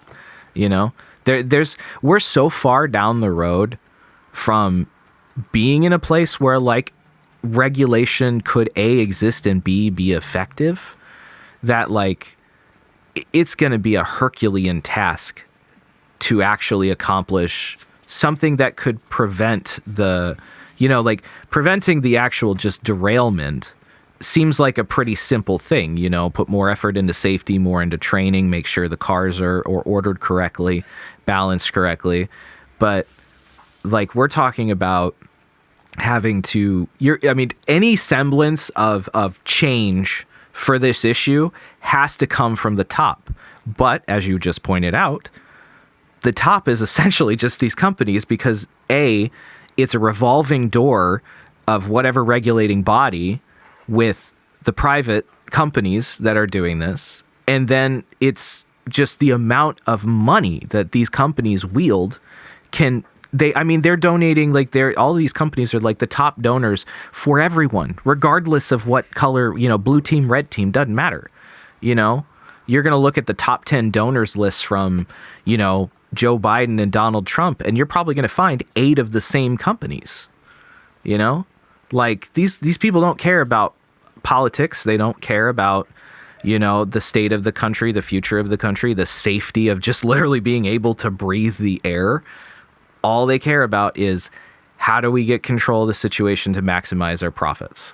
We're so far down the road from being in a place where, like, regulation could A, exist, and B, be effective, that like it's going to be a Herculean task to actually accomplish something that could prevent the, like preventing the actual just derailment seems like a pretty simple thing, put more effort into safety, more into training, make sure the cars are ordered correctly, balanced correctly. But like we're talking about having to, any semblance of change for this issue has to come from the top. But as you just pointed out, the top is essentially just these companies because A, it's a revolving door of whatever regulating body with the private companies that are doing this. And then it's just the amount of money that these companies wield they're donating, like all of these companies are like the top donors for everyone, regardless of what color, blue team, red team, doesn't matter. You're going to look at the top 10 donors lists from, Joe Biden and Donald Trump, and you're probably going to find 8 of the same companies. Like these people don't care about politics. They don't care about, the state of the country, the future of the country, the safety of just literally being able to breathe the air. All they care about is how do we get control of the situation to maximize our profits.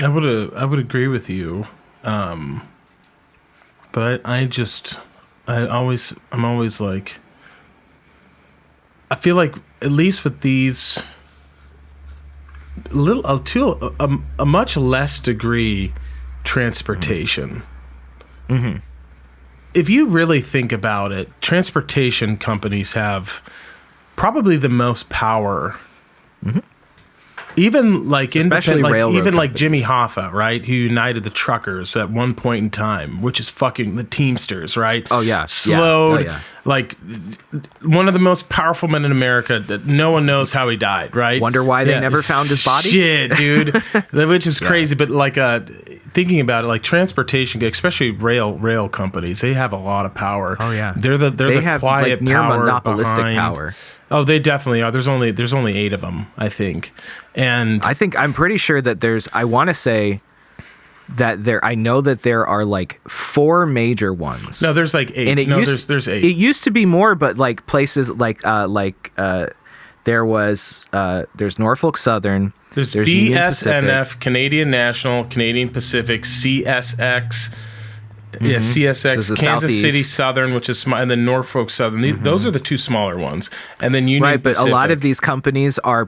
I would agree with you. But I'm always like, I feel like at least with these to a much less degree transportation. Mm-hmm. If you really think about it, transportation companies have probably the most power. Mm-hmm. Even like especially railroad even like companies. Jimmy Hoffa, right? Who united the truckers at one point in time, which is fucking the Teamsters, right? Oh yeah, slowed. yeah. Like one of the most powerful men in America that no one knows how he died, right? Wonder why they never found his body? Shit, dude. Which is crazy. But like thinking about it, like transportation, especially rail companies, they have a lot of power. Oh yeah. They have quiet like near power monopolistic behind. power. Oh, they definitely are. There's only 8 of them, I think. And I'm pretty sure that I want to say that I know that there are like 4 major ones. No, there's like 8. And there's 8. It used to be more, but like places like there's Norfolk Southern. There's BSNF, Canadian National, Canadian Pacific, CSX. Mm-hmm. Yeah, CSX, so Kansas Southeast. City Southern, which is small, and then Norfolk Southern. Those are the 2 smaller ones. And then Union Pacific. But a lot of these companies are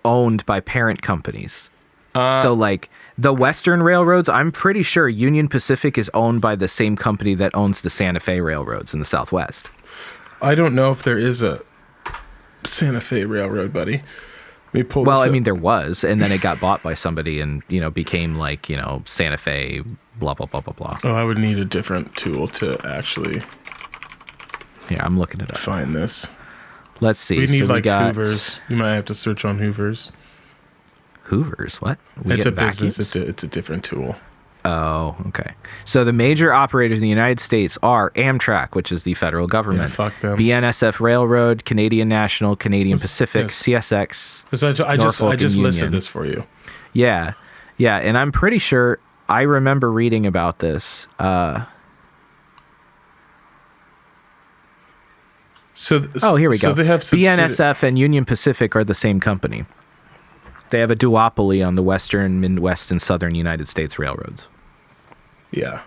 owned by parent companies. So like the Western railroads, I'm pretty sure Union Pacific is owned by the same company that owns the Santa Fe railroads in the Southwest. I don't know if there is a Santa Fe railroad, buddy. Let me pull this up. I mean, there was, and then it got bought by somebody and, became like, Santa Fe, blah, blah, blah, blah, blah. Oh, I would need a different tool to actually Yeah, I'm looking it up. Find this. Let's see. We need we got Hoovers. You might have to search on Hoovers. Hoovers? What? It's a business. It's a different tool. Oh, okay. So the major operators in the United States are Amtrak, which is the federal government. Yeah, fuck them. BNSF Railroad, Canadian National, Canadian Pacific, yes. CSX. I just Union. listed this for you. Yeah. Yeah, and I'm pretty sure I remember reading about this. Here we go. So they have BNSF and Union Pacific are the same company. They have a duopoly on the Western, Midwest, and Southern United States railroads. Yeah,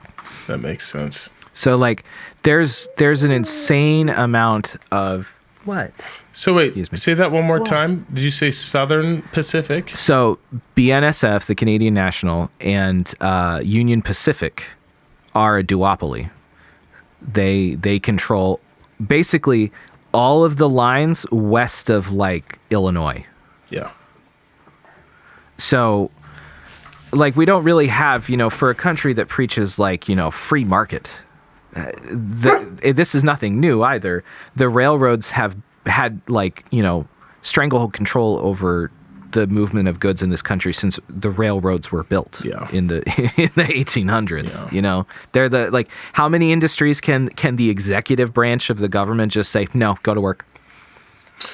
that makes sense. So, like, there's an insane amount of what? So wait, say that one more time. Did you say Southern Pacific? So BNSF, the Canadian National, and Union Pacific are a duopoly. They control basically all of the lines west of like Illinois. Yeah. So, like, we don't really have, for a country that preaches, like, free market, this is nothing new either. The railroads have had, like, stranglehold control over the movement of goods in this country since the railroads were built in the 1800s. Yeah. They're the, like, how many industries can the executive branch of the government just say, no, go to work?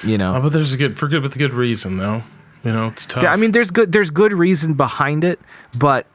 Oh, but there's with a good reason, though. It's tough. I mean, there's good reason behind it, but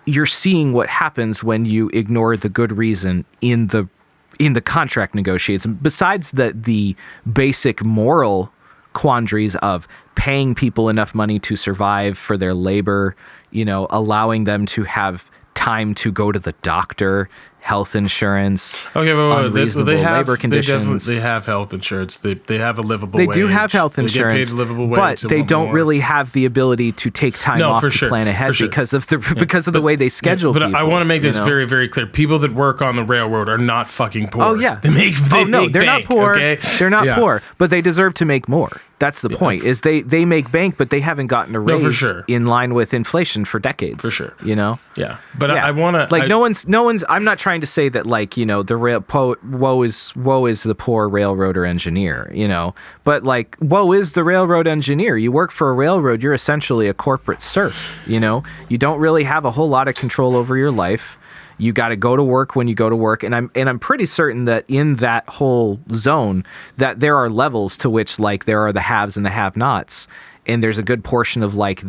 you're seeing what happens when you ignore the good reason in the contract negotiations. Besides the basic moral quandaries of paying people enough money to survive for their labor, allowing them to have time to go to the doctor, health insurance, unreasonable labor conditions. They have health insurance. They have a livable They wage. do have health insurance, they get paid a livable wage, but they don't really have the ability to take time off to plan ahead because of the way they schedule people. But I want to make this very, very clear. People that work on the railroad are not fucking poor. Oh, yeah. They make they're bank, not poor. Okay? They're not poor, but they deserve to make more. That's the point, is they make bank, but they haven't gotten a raise in line with inflation for decades. For sure. Yeah. But I want to... Like, no one's... I'm not trying to say that, like, the woe is the poor railroad or engineer, but, like, woe is the railroad engineer. You work for a railroad, you're essentially a corporate serf, You don't really have a whole lot of control over your life. You got to go to work when you go to work, and I'm pretty certain that in that whole zone that there are levels to which, like, there are the haves and the have-nots, and there's a good portion of, like,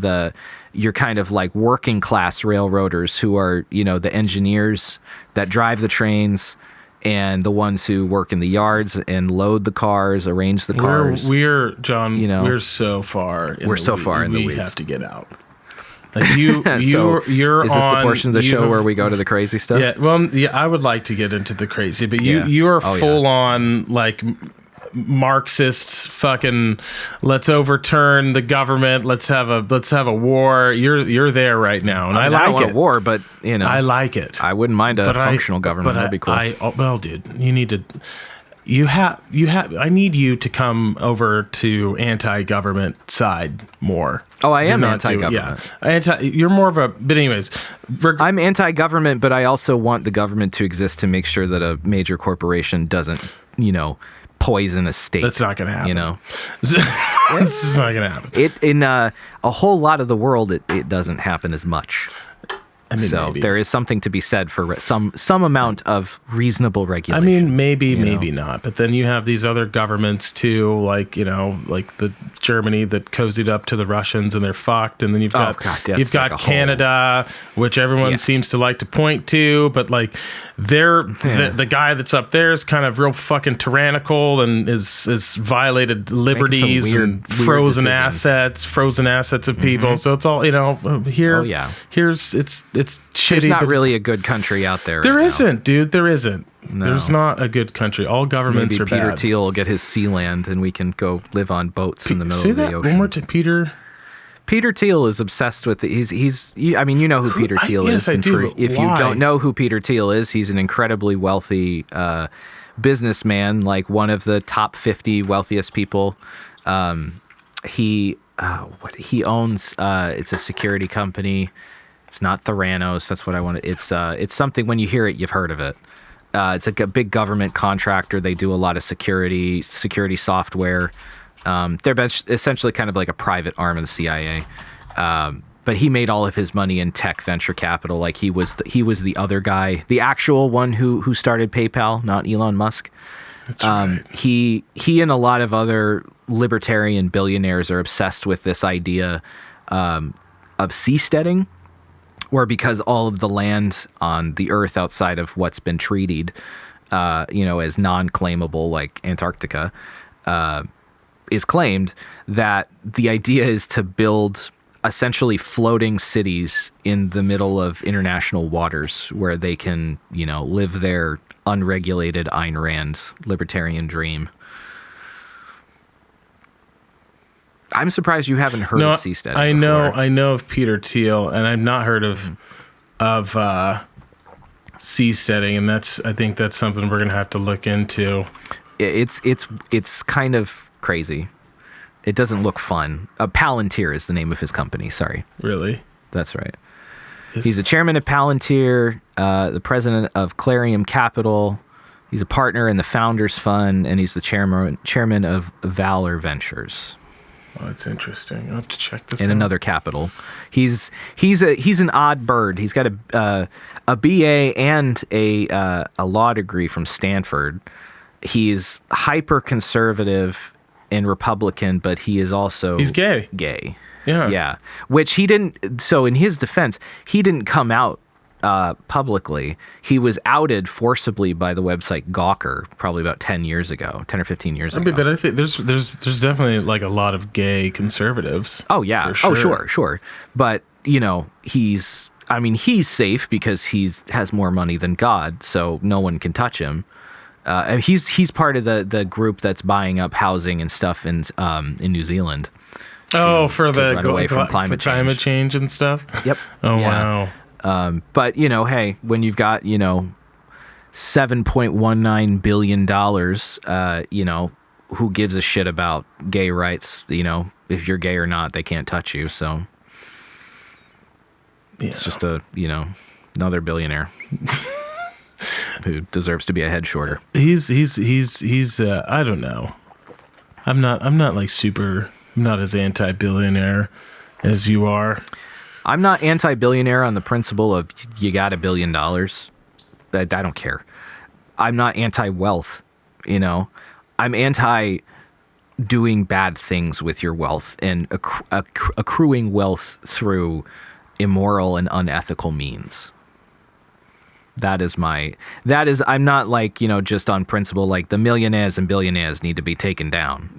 your kind of, like, working class railroaders who are the engineers that drive the trains and the ones who work in the yards and load the cars, arrange the cars. We're John. We're so far. We're so far in the weeds. We have to get out. Like you're is this the portion of the show where we go to the crazy stuff? Yeah, well, I would like to get into the crazy, but you are full on, like, Marxist fucking, let's overturn the government, let's have a war. You're there right now, and I like don't want it. a war, but I like it. I wouldn't mind a functional government. That'd be cool. Well, dude, you need to. I need you to come over to anti-government side more. Oh, I am anti-government. You're more of a... But anyways... I'm anti-government, but I also want the government to exist to make sure that a major corporation doesn't, poison a state. That's not going to happen. This is not going to happen. In a whole lot of the world, it doesn't happen as much. I mean, so maybe. There is something to be said for some amount of reasonable regulation. I mean, maybe not. But then you have these other governments too, like like the Germany that cozied up to the Russians and they're fucked. And then you've got Canada, which everyone seems to like to point to, but like the guy that's up there is kind of real fucking tyrannical and is violated liberties and frozen assets of people. So it's all here. Here's it's shitty. There's not really a good country out there. There isn't, dude. There isn't. No. There's not a good country. All governments are bad. Maybe Peter Thiel will get his sea land and we can go live on boats in the middle of the ocean. One more time, Peter. Peter Thiel is obsessed with it. I mean, you know who Peter Thiel is. Yes, I do. If you don't know who Peter Thiel is, he's an incredibly wealthy businessman, like one of the top 50 wealthiest people. He owns it's a security company. It's not Theranos. That's what I wanted. It's something, when you hear it, you've heard of it. It's a big government contractor. They do a lot of security software. They're essentially kind of like a private arm of the CIA. But he made all of his money in tech venture capital. Like he was the other guy, the actual one who started PayPal, not Elon Musk. That's right. He and a lot of other libertarian billionaires are obsessed with this idea of seasteading, where because all of the land on the earth outside of what's been treated, as non-claimable, like Antarctica, is claimed, that the idea is to build essentially floating cities in the middle of international waters where they can, live their unregulated Ayn Rand libertarian dream. I'm surprised you haven't heard of seasteading. I know of Peter Thiel, and I've not heard of seasteading, and I think that's something we're gonna have to look into. It's kind of crazy. It doesn't look fun. Palantir is the name of his company. Sorry. Really? That's right. He's the chairman of Palantir, the president of Clarium Capital. He's a partner in the Founders Fund, and he's the chairman of Valor Ventures. Oh, that's interesting. I'll have to check this out. In another capital. He's an odd bird. He's got a BA and a law degree from Stanford. He's hyper conservative and Republican, but he is also he's gay. Gay. Yeah. Yeah. Which he didn't. So in his defense, he didn't come out publicly. He was outed forcibly by the website Gawker probably about 10 or 15 years ago. But I think there's definitely like a lot of gay conservatives. Oh yeah. For sure. Oh sure. But he's safe because has more money than God, so no one can touch him. And he's part of the group that's buying up housing and stuff in New Zealand. For the run away from climate change and stuff. Yep. Oh yeah. Wow. But hey, when you've got $7.19 billion, who gives a shit about gay rights? If you're gay or not, they can't touch you. So it's just another billionaire who deserves to be a head shorter. He's I don't know. I'm not as anti-billionaire as you are. I'm not anti-billionaire on the principle of you got $1 billion. I don't care. I'm not anti-wealth, I'm anti doing bad things with your wealth and accruing wealth through immoral and unethical means. I'm not like, just on principle, like the millionaires and billionaires need to be taken down.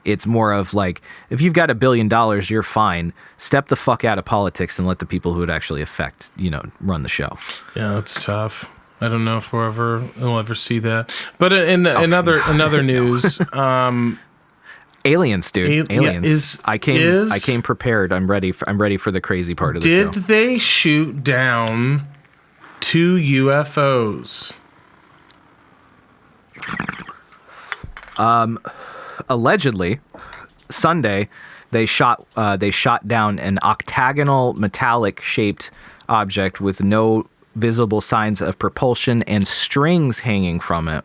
It's more of like, if you've got $1 billion, you're fine. Step the fuck out of politics and let the people who it actually affect, run the show. Yeah, that's tough. I don't know if we'll ever see that. But in another news, aliens, dude. Aliens. I came prepared. I'm ready for the crazy part of the show. Did they shoot down 2 UFOs? Allegedly, Sunday, they shot down an octagonal metallic shaped object with no visible signs of propulsion and strings hanging from it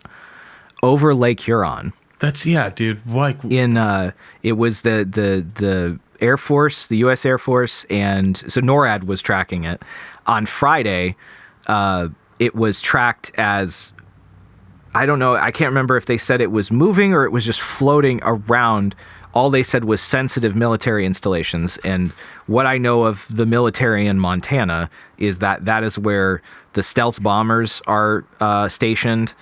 over Lake Huron. Dude. Like it was the Air Force, the U.S. Air Force, and so NORAD was tracking it. On Friday, it was tracked as, I don't know, I can't remember if they said it was moving or it was just floating around. All they said was sensitive military installations. And what I know of the military in Montana is that is where the stealth bombers are stationed.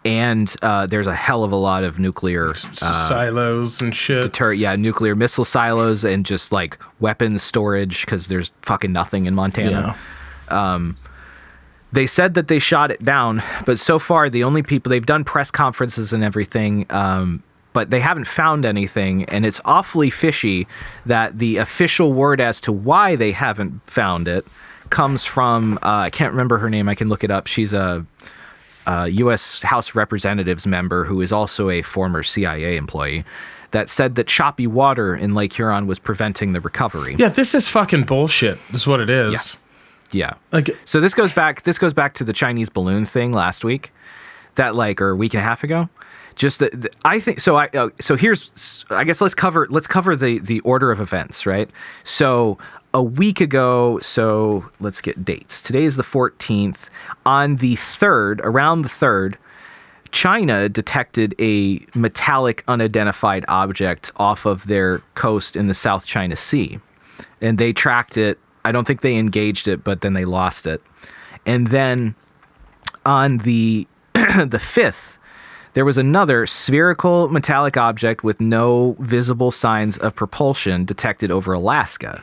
And there's a hell of a lot of nuclear silos and shit. Nuclear missile silos and just like weapons storage because there's fucking nothing in Montana. Yeah. They said that they shot it down, but so far the only people, they've done press conferences and everything, but they haven't found anything, and it's awfully fishy that the official word as to why they haven't found it comes from, I can't remember her name, I can look it up. She's a U.S. House Representatives member who is also a former CIA employee, that said that choppy water in Lake Huron was preventing the recovery. Yeah, this is fucking bullshit, is what it is. Yeah. So this goes back to the Chinese balloon thing last week, or a week and a half ago. Just I think so. So here's, I guess let's cover the order of events, right? So a week ago, so let's get dates. Today is the 14th. On the 3rd, around the 3rd, China detected a metallic unidentified object off of their coast in the South China Sea, and they tracked it. I don't think they engaged it, but then they lost it. And then on the 5th, there was another spherical metallic object with no visible signs of propulsion detected over Alaska.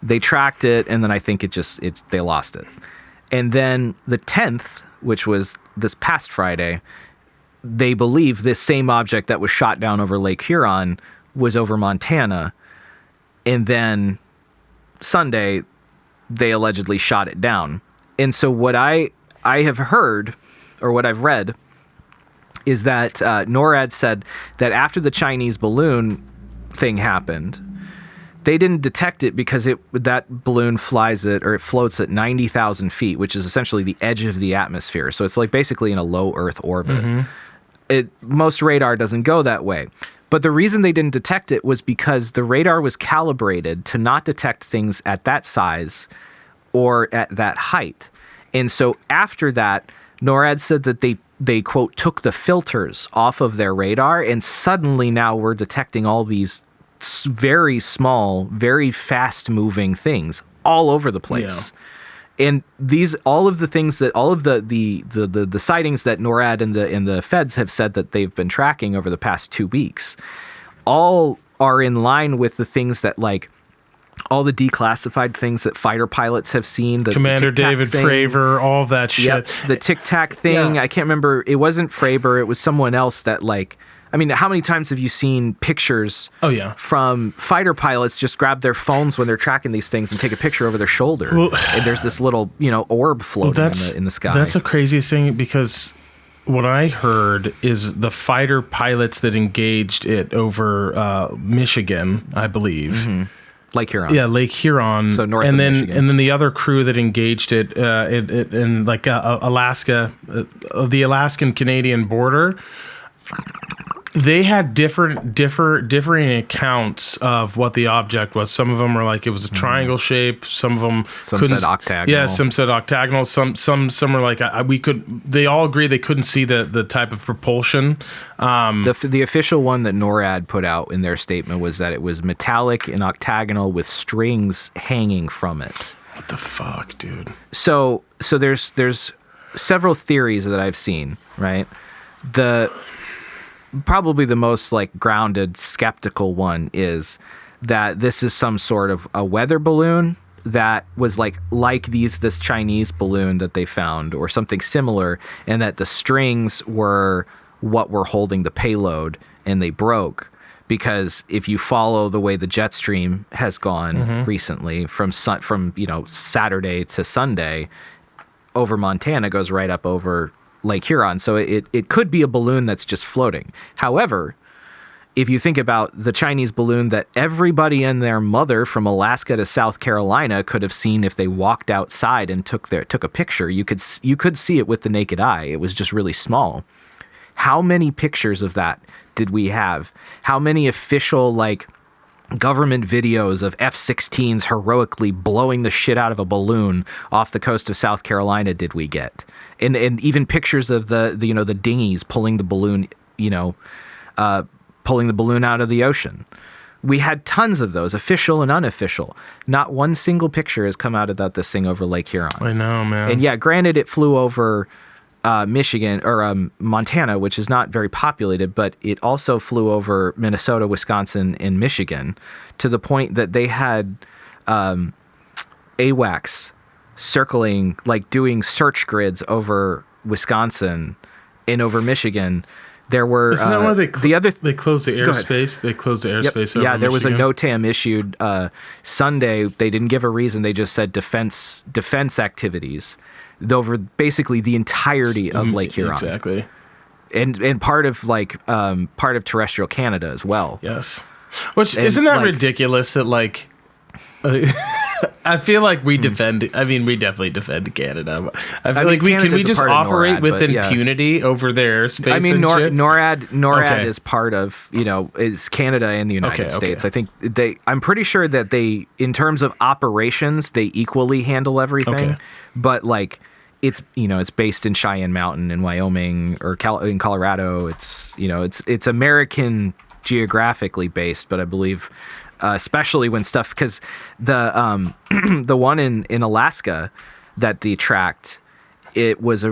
They tracked it, and then I think they lost it. And then the 10th, which was this past Friday, they believe this same object that was shot down over Lake Huron was over Montana. And then Sunday, they allegedly shot it down. And so what I have heard, or what I've read, is that NORAD said that after the Chinese balloon thing happened, they didn't detect it because that balloon floats at 90,000 feet, which is essentially the edge of the atmosphere. So it's like basically in a low Earth orbit. Mm-hmm. Most radar doesn't go that way. But the reason they didn't detect it was because the radar was calibrated to not detect things at that size or at that height. And so after that, NORAD said that they they quote took the filters off of their radar, and suddenly now we're detecting all these very small, very fast moving things all over the place. And all of the sightings that NORAD and the feds have said that they've been tracking over the past 2 weeks, all are in line with the things that, like, all the declassified things that fighter pilots have seen. Commander David Fravor, all that shit. Yep, the Tic Tac thing. I can't remember. It wasn't Fravor. It was someone else that, like, I mean, how many times have you seen pictures from fighter pilots just grab their phones when they're tracking these things and take a picture over their shoulder? And there's this little, orb floating in the sky. That's the craziest thing, because what I heard is the fighter pilots that engaged it over Michigan, I believe. Mm-hmm. Lake Huron. Yeah, Lake Huron. So north of Michigan. And then the other crew that engaged it in like Alaska, the Alaskan-Canadian border, they had differing accounts of what the object was. Some of them were like it was a triangle shape. Some of them said octagonal. Yeah, some said octagonal. Some were like we could. They all agree they couldn't see the type of propulsion. The official one that NORAD put out in their statement was that it was metallic and octagonal with strings hanging from it. What the fuck, dude? So there's several theories that I've seen. Right, probably the most like grounded, skeptical one is that this is some sort of a weather balloon that was like this Chinese balloon that they found or something similar, and that the strings were what were holding the payload and they broke. Because if you follow the way the jet stream has gone recently from Saturday to Sunday over Montana, goes right up over Lake Huron. So it could be a balloon that's just floating. However, if you think about the Chinese balloon that everybody and their mother from Alaska to South Carolina could have seen if they walked outside and took a picture, you could see it with the naked eye. It was just really small. How many pictures of that did we have? How many official government videos of F-16s heroically blowing the shit out of a balloon off the coast of South Carolina did we get? And even pictures of the dinghies pulling the balloon, pulling the balloon out of the ocean. We had tons of those, official and unofficial. Not one single picture has come out about this thing over Lake Huron. I know, man. And yeah, granted, it flew over Michigan or Montana, which is not very populated, but it also flew over Minnesota, Wisconsin, and Michigan, to the point that they had AWACS circling, doing search grids over Wisconsin and over Michigan. There were isn't that why they closed the airspace? They closed the airspace over there Michigan? Was a NOTAM issued Sunday. They didn't give a reason. They just said defense activities over basically the entirety of Lake Huron. Exactly. And part of terrestrial Canada as well. Yes. Which isn't that ridiculous that I feel like we defend. I mean, we definitely defend Canada. I feel like we just operate NORAD, with impunity over their space. I mean, NORAD Okay. is part of is Canada and the United States. Okay. I think I'm pretty sure that they, in terms of operations, they equally handle everything. Okay. But it's it's based in Cheyenne Mountain in Wyoming or in Colorado. It's American geographically based, but I believe. Especially when stuff, because the the one in Alaska that they tracked, it was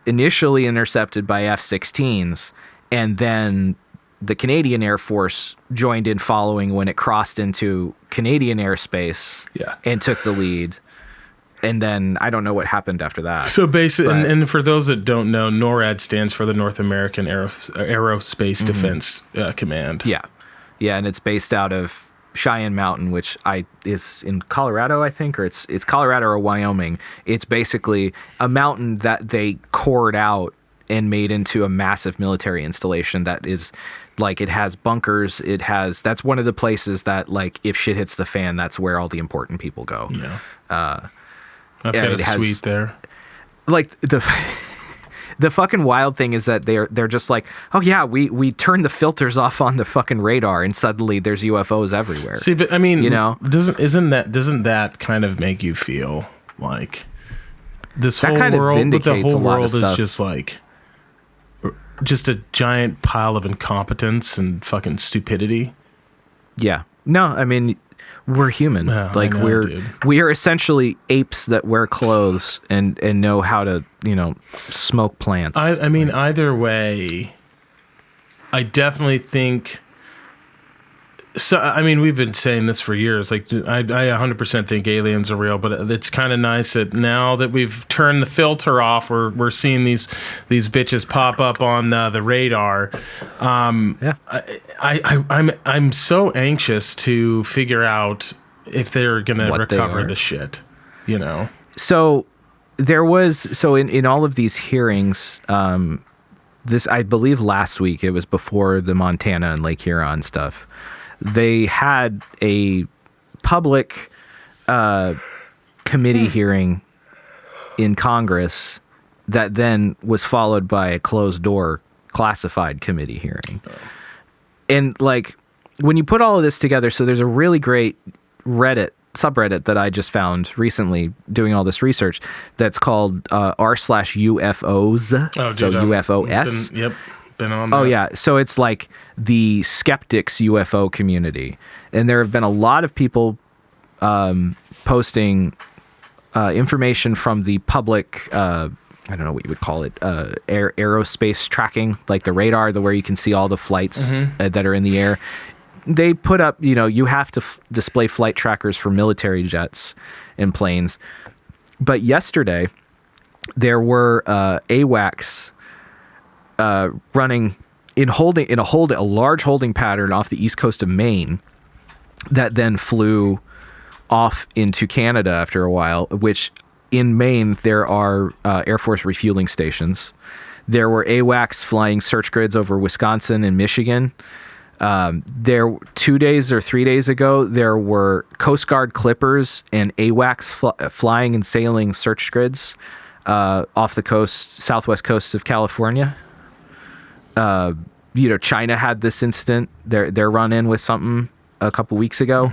initially intercepted by F-16s, and then the Canadian Air Force joined in following when it crossed into Canadian airspace and took the lead. And then I don't know what happened after that. So basically, and for those that don't know, NORAD stands for the North American Aerospace Defense Command. Yeah, and it's based out of Cheyenne Mountain, which is in Colorado, I think, or it's Colorado or Wyoming. It's basically a mountain that they cored out and made into a massive military installation that is it has bunkers. That's one of the places that if shit hits the fan, that's where all the important people go. Yeah. I've got a suite there. The fucking wild thing is that they're just oh yeah, we turned the filters off on the fucking radar and suddenly there's UFOs everywhere. See, but I mean, doesn't that kind of make you feel like this that whole kind of world, vindicates the whole a lot world of is stuff. just just a giant pile of incompetence and fucking stupidity. Yeah. No, I mean, we're human. Yeah, like, I know, we are essentially apes that wear clothes and know how to, smoke plants. I mean, either way, I definitely think... So, I mean, we've been saying this for years. Like, I 100% think aliens are real, but it's kind of nice that now that we've turned the filter off, we're seeing these bitches pop up on the radar. Yeah. I'm so anxious to figure out if they're gonna recover the shit. So there was in all of these hearings, this, I believe last week, it was before the Montana and Lake Huron stuff. They had a public committee hearing in Congress that then was followed by a closed door classified committee hearing. And like, when you put all of this together, so there's a really great subreddit that I just found recently doing all this research that's called r/UFOs. Oh, dude, so UFOs. Yep. Been on that. Oh yeah, so it's like the skeptics UFO community, and there have been a lot of people posting information from the public. I don't know what you would call it, aerospace tracking, like the radar, where you can see all the flights that are in the air. They put up, you have to display flight trackers for military jets and planes. But yesterday, there were AWACS running in a large holding pattern off the east coast of Maine that then flew off into Canada after a while, which in Maine there are Air Force refueling stations. There were AWACS flying search grids over Wisconsin and Michigan. There 2 days or 3 days ago, there were Coast Guard clippers and AWACS flying and sailing search grids off the southwest coast of California. China had this incident. Their run-in with something a couple weeks ago.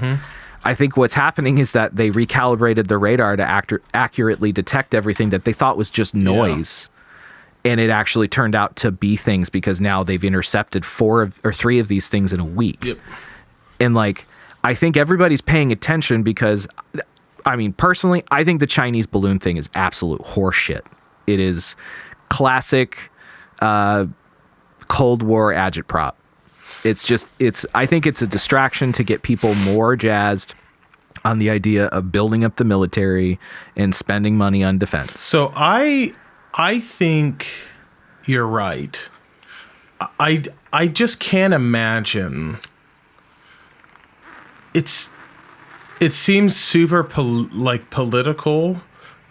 I think what's happening is that they recalibrated the radar to accurately detect everything that they thought was just noise. Yeah. And it actually turned out to be things, because now they've intercepted 4 or 3 of these things in a week. Yep. And like, I think everybody's paying attention because, I mean, personally, I think the Chinese balloon thing is absolute horseshit. It is classic Cold War agitprop. I think it's a distraction to get people more jazzed on the idea of building up the military and spending money on defense. So I think you're right. I just can't imagine. It seems super political,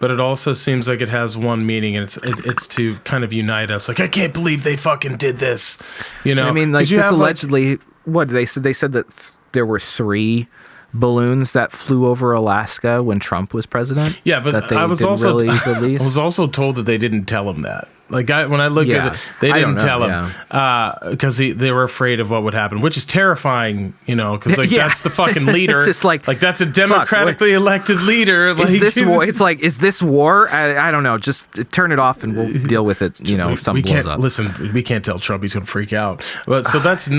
but it also seems like it has one meaning, and it's to kind of unite us. Like, I can't believe they fucking did this. I mean, like, this allegedly, what they said? They said that there were 3 balloons that flew over Alaska when Trump was president. Yeah, but I was also told that they didn't tell him that. Like, when I looked at it, they didn't tell him because they were afraid of what would happen, which is terrifying, because that's the fucking leader. It's just like that's a democratically elected leader. Like, is this war? It's like, is this war? I don't know. Just turn it off and we'll deal with it. If something blows up. Listen, we can't tell Trump, he's going to freak out. But so that's.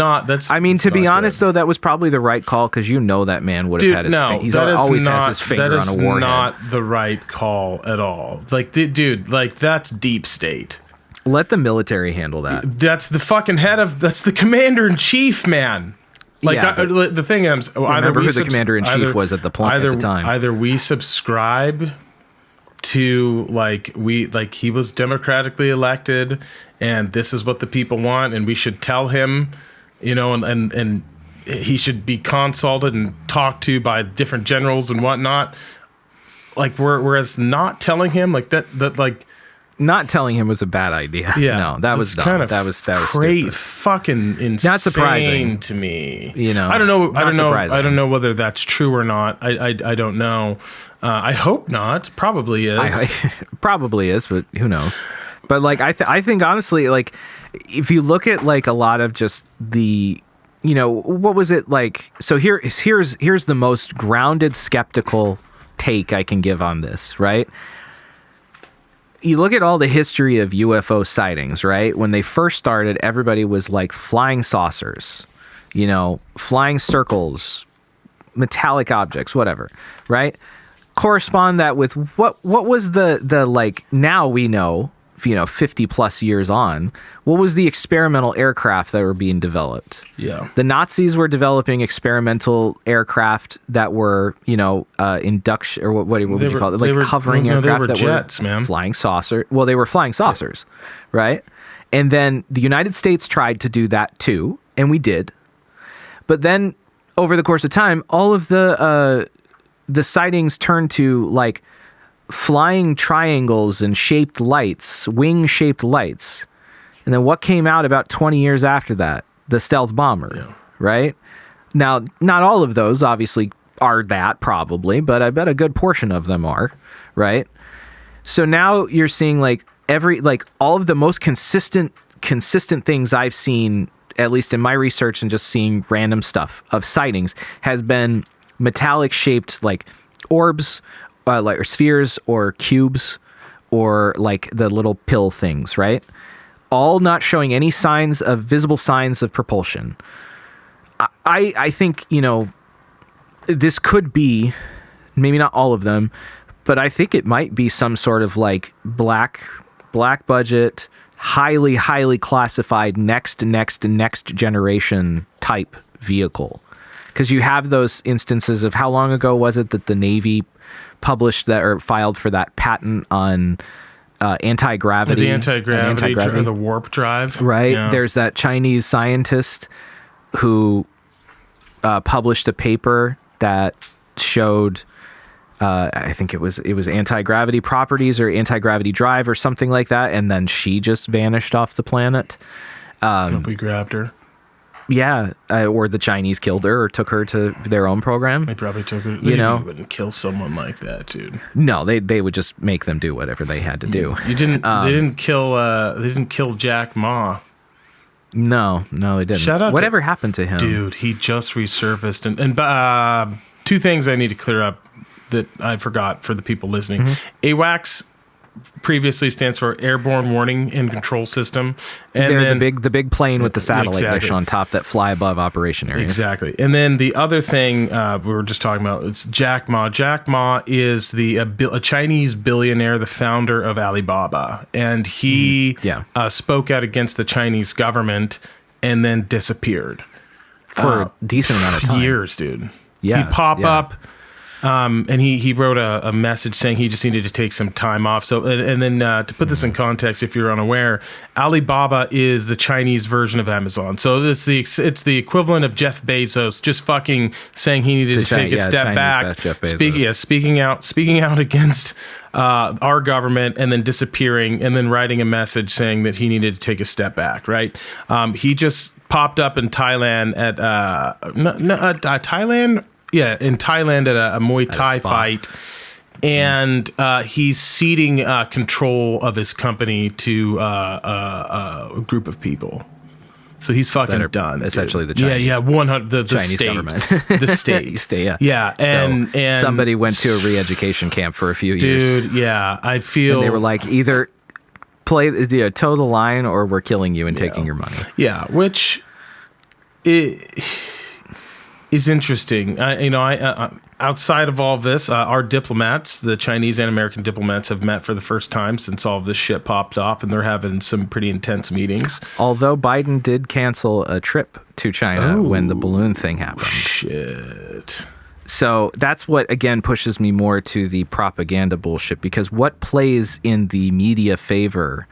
I mean, to be honest, though, that was probably the right call, because that man would have had his. He's always has his finger on a warhead. That is not the right call at all. Like, dude, that's deep state. Let the military handle that. That's the fucking that's the commander in chief, man. Like, the thing is, remember who the commander in chief was at the time. Either we subscribe to he was democratically elected, and this is what the people want, and we should tell him, and he should be consulted and talked to by different generals and whatnot. Like, whereas not telling him not telling him was a bad idea. Yeah, no, that was dumb. Kind of that was crazy, fucking insane. Not surprising to me. I don't know. I don't know whether that's true or not. I don't know. I hope not. Probably is. Probably is, but who knows? But like, I think honestly, like, if you look at like a lot of just the, what was it like? So here's the most grounded skeptical take I can give on this, right? you look at all the history of UFO sightings, right? When they first started, everybody was like flying saucers, flying circles, metallic objects, whatever, right? Correspond that with what was the like, now we know, 50 plus years on, what was the experimental aircraft that were being developed? Yeah. The Nazis were developing experimental aircraft that were, induction, or what would you call it? Like hovering aircraft that jets, were man. flying saucer. Well, they were flying saucers, right? And then the United States tried to do that too, and we did. But then over the course of time, all of the sightings turned to like flying triangles and shaped lights, wing-shaped lights. And then what came out about 20 years after that? The stealth bomber, right? Now, not all of those obviously are that, probably, but I bet a good portion of them are, right? So now you're seeing like all of the most consistent things I've seen, at least in my research and just seeing random stuff of sightings, has been metallic shaped like orbs, or spheres or cubes, or like the little pill things, right? All not showing any visible signs of propulsion. I think, this could be, maybe not all of them, but I think it might be some sort of like black budget, highly classified next generation type vehicle. Because you have those instances of, how long ago was it that the Navy published that, or filed for that patent on anti-gravity? The anti-gravity or the warp drive. Right. Yeah. There's that Chinese scientist who published a paper that showed, I think it was anti-gravity properties or anti-gravity drive or something like that, and then she just vanished off the planet. We grabbed her. Yeah, or the Chinese killed her or took her to their own program. They probably took her. They wouldn't kill someone like that, dude. No, they would just make them do whatever they had to do. They didn't kill Jack Ma. No, they didn't. Shout out whatever happened to him, dude? He just resurfaced, and two things I need to clear up that I forgot for the people listening. AWACS previously stands for Airborne Warning and Control System, and they're then the big plane with the satellite dish on top that fly above operation areas. Exactly. And then the other thing we were just talking about, it's Jack Ma. Jack Ma is a Chinese billionaire, the founder of Alibaba, and he spoke out against the Chinese government and then disappeared for a decent amount of time. Years, dude. Yeah, he'd pop up. And he wrote a message saying he just needed to take some time off. So, and then to put this in context, if you're unaware, Alibaba is the Chinese version of Amazon. So it's the equivalent of Jeff Bezos just fucking saying he needed to take a step back, speaking out against our government, and then disappearing, and then writing a message saying that he needed to take a step back. Right? He just popped up in Thailand at Thailand. Yeah, in Thailand at a Muay Thai fight, and he's ceding control of his company to a group of people. So he's fucking done. Essentially, the Chinese, 100. The Chinese state, government, the state, yeah. And somebody went to a re-education camp for a few years, dude. Yeah, I feel and they were like, either toe the line, or we're killing you and taking your money. Yeah, which is interesting. Outside of all of this, our diplomats, the Chinese and American diplomats, have met for the first time since all of this shit popped off, and they're having some pretty intense meetings. Although Biden did cancel a trip to China when the balloon thing happened. Shit. So that's what, again, pushes me more to the propaganda bullshit, because what plays in the media favor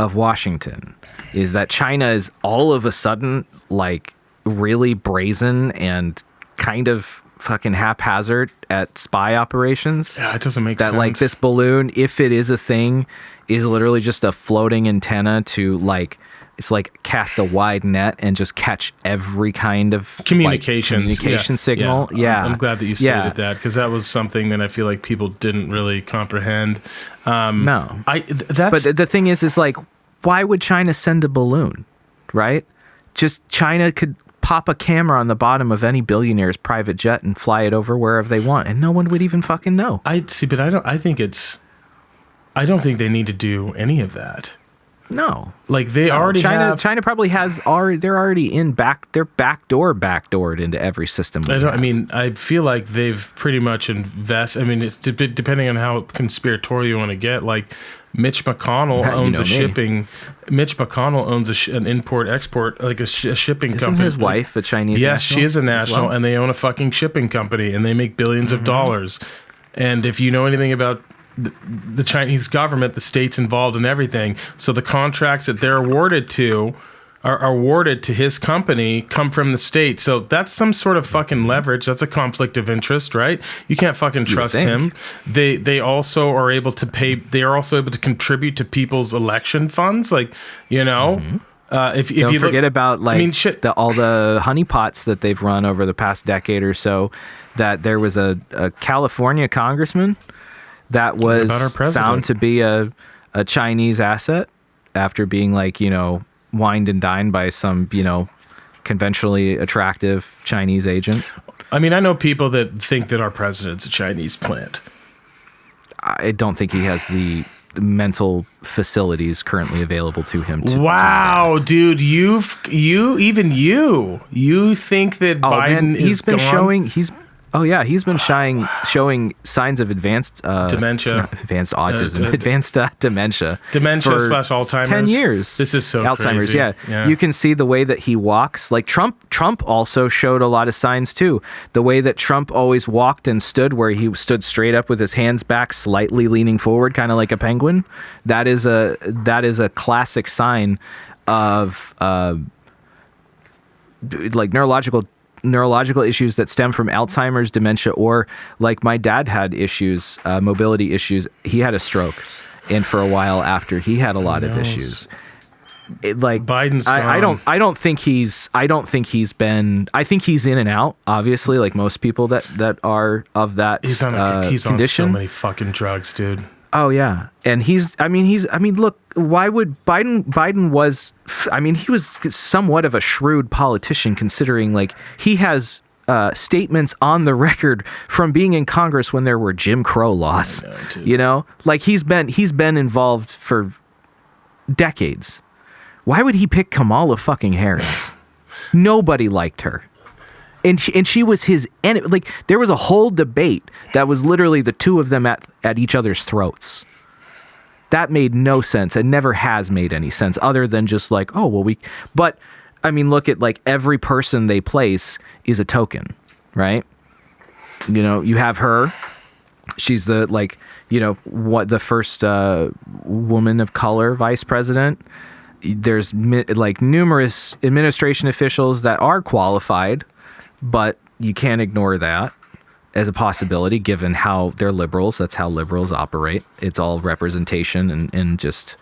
of Washington is that China is all of a sudden like really brazen and kind of fucking haphazard at spy operations. Yeah, it doesn't make sense. That like this balloon, if it is a thing, is literally just a floating antenna to like, it's like cast a wide net and just catch every kind of communication signal. Yeah. I'm glad that you stated that, because that was something that I feel like people didn't really comprehend. No. But the thing is like, why would China send a balloon, right? Just China could pop a camera on the bottom of any billionaire's private jet and fly it over wherever they want, and no one would even fucking know. I think it's I don't think they need to do any of that. No. Like they already have. China probably has they're already they're backdoored into every system. I feel like they've pretty much invested. I mean, it's depending on how conspiratorial you want to get. Like Mitch McConnell owns a shipping. Mitch McConnell owns an import-export, like a shipping company. Isn't his wife a Chinese Yes, national? she is a national, and they own a fucking shipping company, and they make billions of dollars. And if you know anything about the Chinese government, the state's involved in everything. So the contracts that they're awarded to are awarded to his company come from the state. So that's some sort of fucking leverage. That's a conflict of interest, right? You can't fucking trust him. They also are able to pay. They are also able to contribute to people's election funds. Like, you know, if Don't you forget about I mean, shit. all the honeypots that they've run over the past decade or so. That there was a California congressman that was found to be a Chinese asset after being wined and dined by some, conventionally attractive Chinese agent. I mean, I know people that think that our president's a Chinese plant. I don't think he has the mental facilities currently available to him. Wow, dude, you think that Biden he's been gone? He's been showing signs of advanced dementia, advanced autism, advanced dementia / Alzheimer's. 10 years. This is so Alzheimer's. crazy. Yeah. You can see the way that he walks. Like Trump also showed a lot of signs too. The way that Trump always walked and stood, where he stood straight up with his hands back, slightly leaning forward, kind of like a penguin. That is a classic sign of neurological issues that stem from Alzheimer's, dementia, or like my dad had issues, mobility issues. He had a stroke, and for a while after, he had a lot of issues. Biden's gone. I don't think he's been. I think he's in and out. Obviously, like most people that are of that he's on condition. On so many fucking drugs, dude. Oh yeah, and look, why would Biden was, he was somewhat of a shrewd politician, considering like he has statements on the record from being in Congress when there were Jim Crow laws. Like he's been involved for decades. Why would he pick Kamala fucking Harris? Nobody liked her. And she was his enemy. Like there was a whole debate that was literally the two of them at each other's throats. That made no sense. It never has made any sense other than just like, oh, well, but I mean, look at like every person they place is a token, right? You have her. She's the the first woman of color vice president. There's numerous administration officials that are qualified. But you can't ignore that as a possibility, given how they're liberals. That's how liberals operate. It's all representation and just,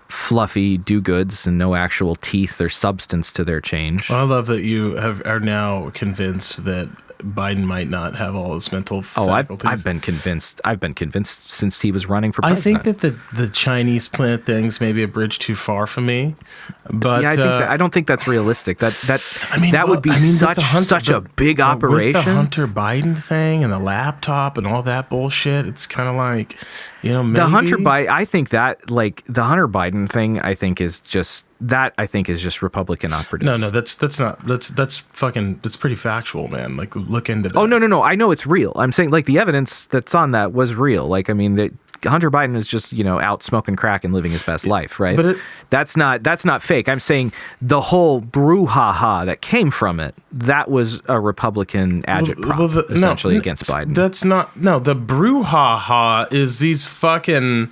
fluffy do-goods and no actual teeth or substance to their change. Well, I love that you are now convinced that Biden might not have all his mental faculties. I've been convinced. Since he was running for president. I think that the Chinese plant thing's maybe a bridge too far for me. But I don't think that's realistic. That would be such a big operation. With the Hunter Biden thing and the laptop and all that bullshit, it's kind of like, maybe. The Hunter Biden thing, I think is just Republican operatives. No, that's pretty factual, man. Like, look into that. Oh, no. I know it's real. I'm saying like the evidence that's on that was real. Like, I mean, that Hunter Biden is just, out smoking crack and living his best life, right? But that's not fake. I'm saying the whole brouhaha that came from it, that was a Republican agitprop, essentially against Biden. The brouhaha is these fucking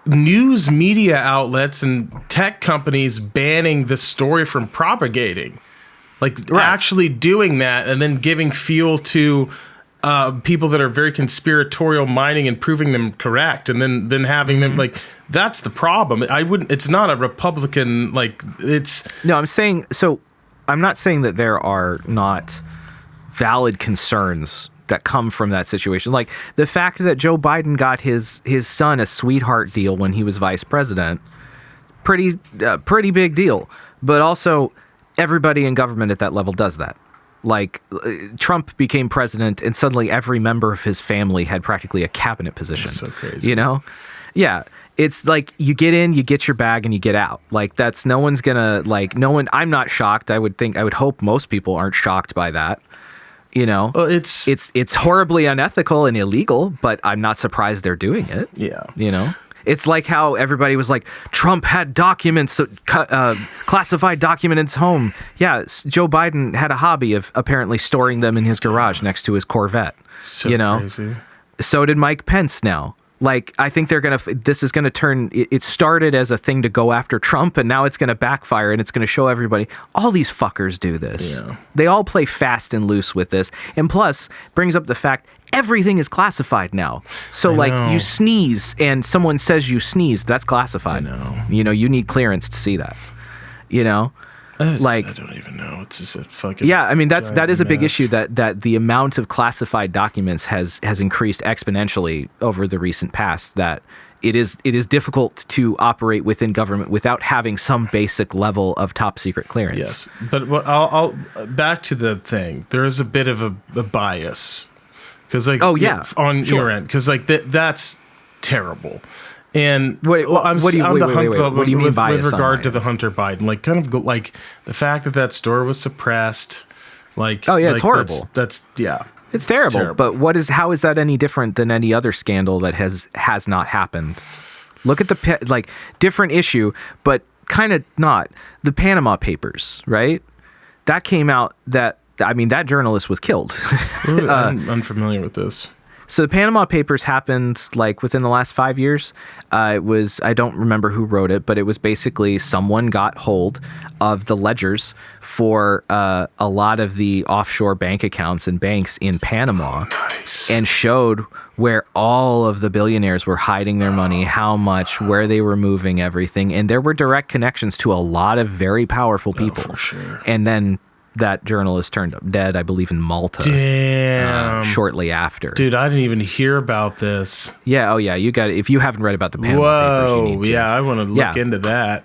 news media outlets and tech companies banning the story from propagating, actually doing that and then giving fuel to people that are very conspiratorial minding and proving them correct, and then having them that's the problem. It's not a Republican No, I'm not saying that there are not valid concerns that come from that situation. Like the fact that Joe Biden got his son a sweetheart deal when he was vice president, pretty big deal. But also everybody in government at that level does that. Like, Trump became president, and suddenly every member of his family had practically a cabinet position. That's so crazy. You know? Yeah. It's like you get in, you get your bag, and you get out. Like, that's no one's gonna, like, no one, I'm not shocked. I would hope most people aren't shocked by that. You know? Well, it's horribly unethical and illegal, but I'm not surprised they're doing it. Yeah. You know? It's like how everybody was like, Trump had documents, classified document in his home. Yeah, Joe Biden had a hobby of apparently storing them in his garage next to his Corvette. So you know? crazy. So did Mike Pence now. Like, I think this is going to turn, it started as a thing to go after Trump, and now it's going to backfire, and it's going to show everybody, all these fuckers do this. Yeah. They all play fast and loose with this. And plus, brings up the fact, everything is classified now. So, like, you sneeze, and someone says you sneezed, that's classified. I know. You know, you need clearance to see that. You know? I Like, don't even know. It's just a fucking yeah, I mean that is a big mess. issue that the amount of classified documents has increased exponentially over the recent past. That it is difficult to operate within government without having some basic level of top secret clearance. Yes, but what I'll back to the thing. There is a bit of a bias because, like, on your end, because like that's terrible. And what do you mean bias with regard on to the Hunter Biden? Like, kind of like the fact that store was suppressed. Like, oh yeah, like it's horrible. That's It's terrible. But how is that any different than any other scandal that has not happened? Look at the different issue, but kind of not. The Panama Papers, right? That came out that journalist was killed. I'm unfamiliar with this. So the Panama Papers happened like within the last 5 years. I don't remember who wrote it, but it was basically someone got hold of the ledgers for a lot of the offshore bank accounts and banks in Panama, and showed where all of the billionaires were hiding their money, how much, where they were moving everything. And there were direct connections to a lot of very powerful people. For sure. And then that journalist turned up dead, I believe, in Malta. Damn. Shortly after. Dude, I didn't even hear about this. Yeah. Oh, yeah. You got it. If you haven't read about the Panama Papers, you need to. Yeah. I want to look into that.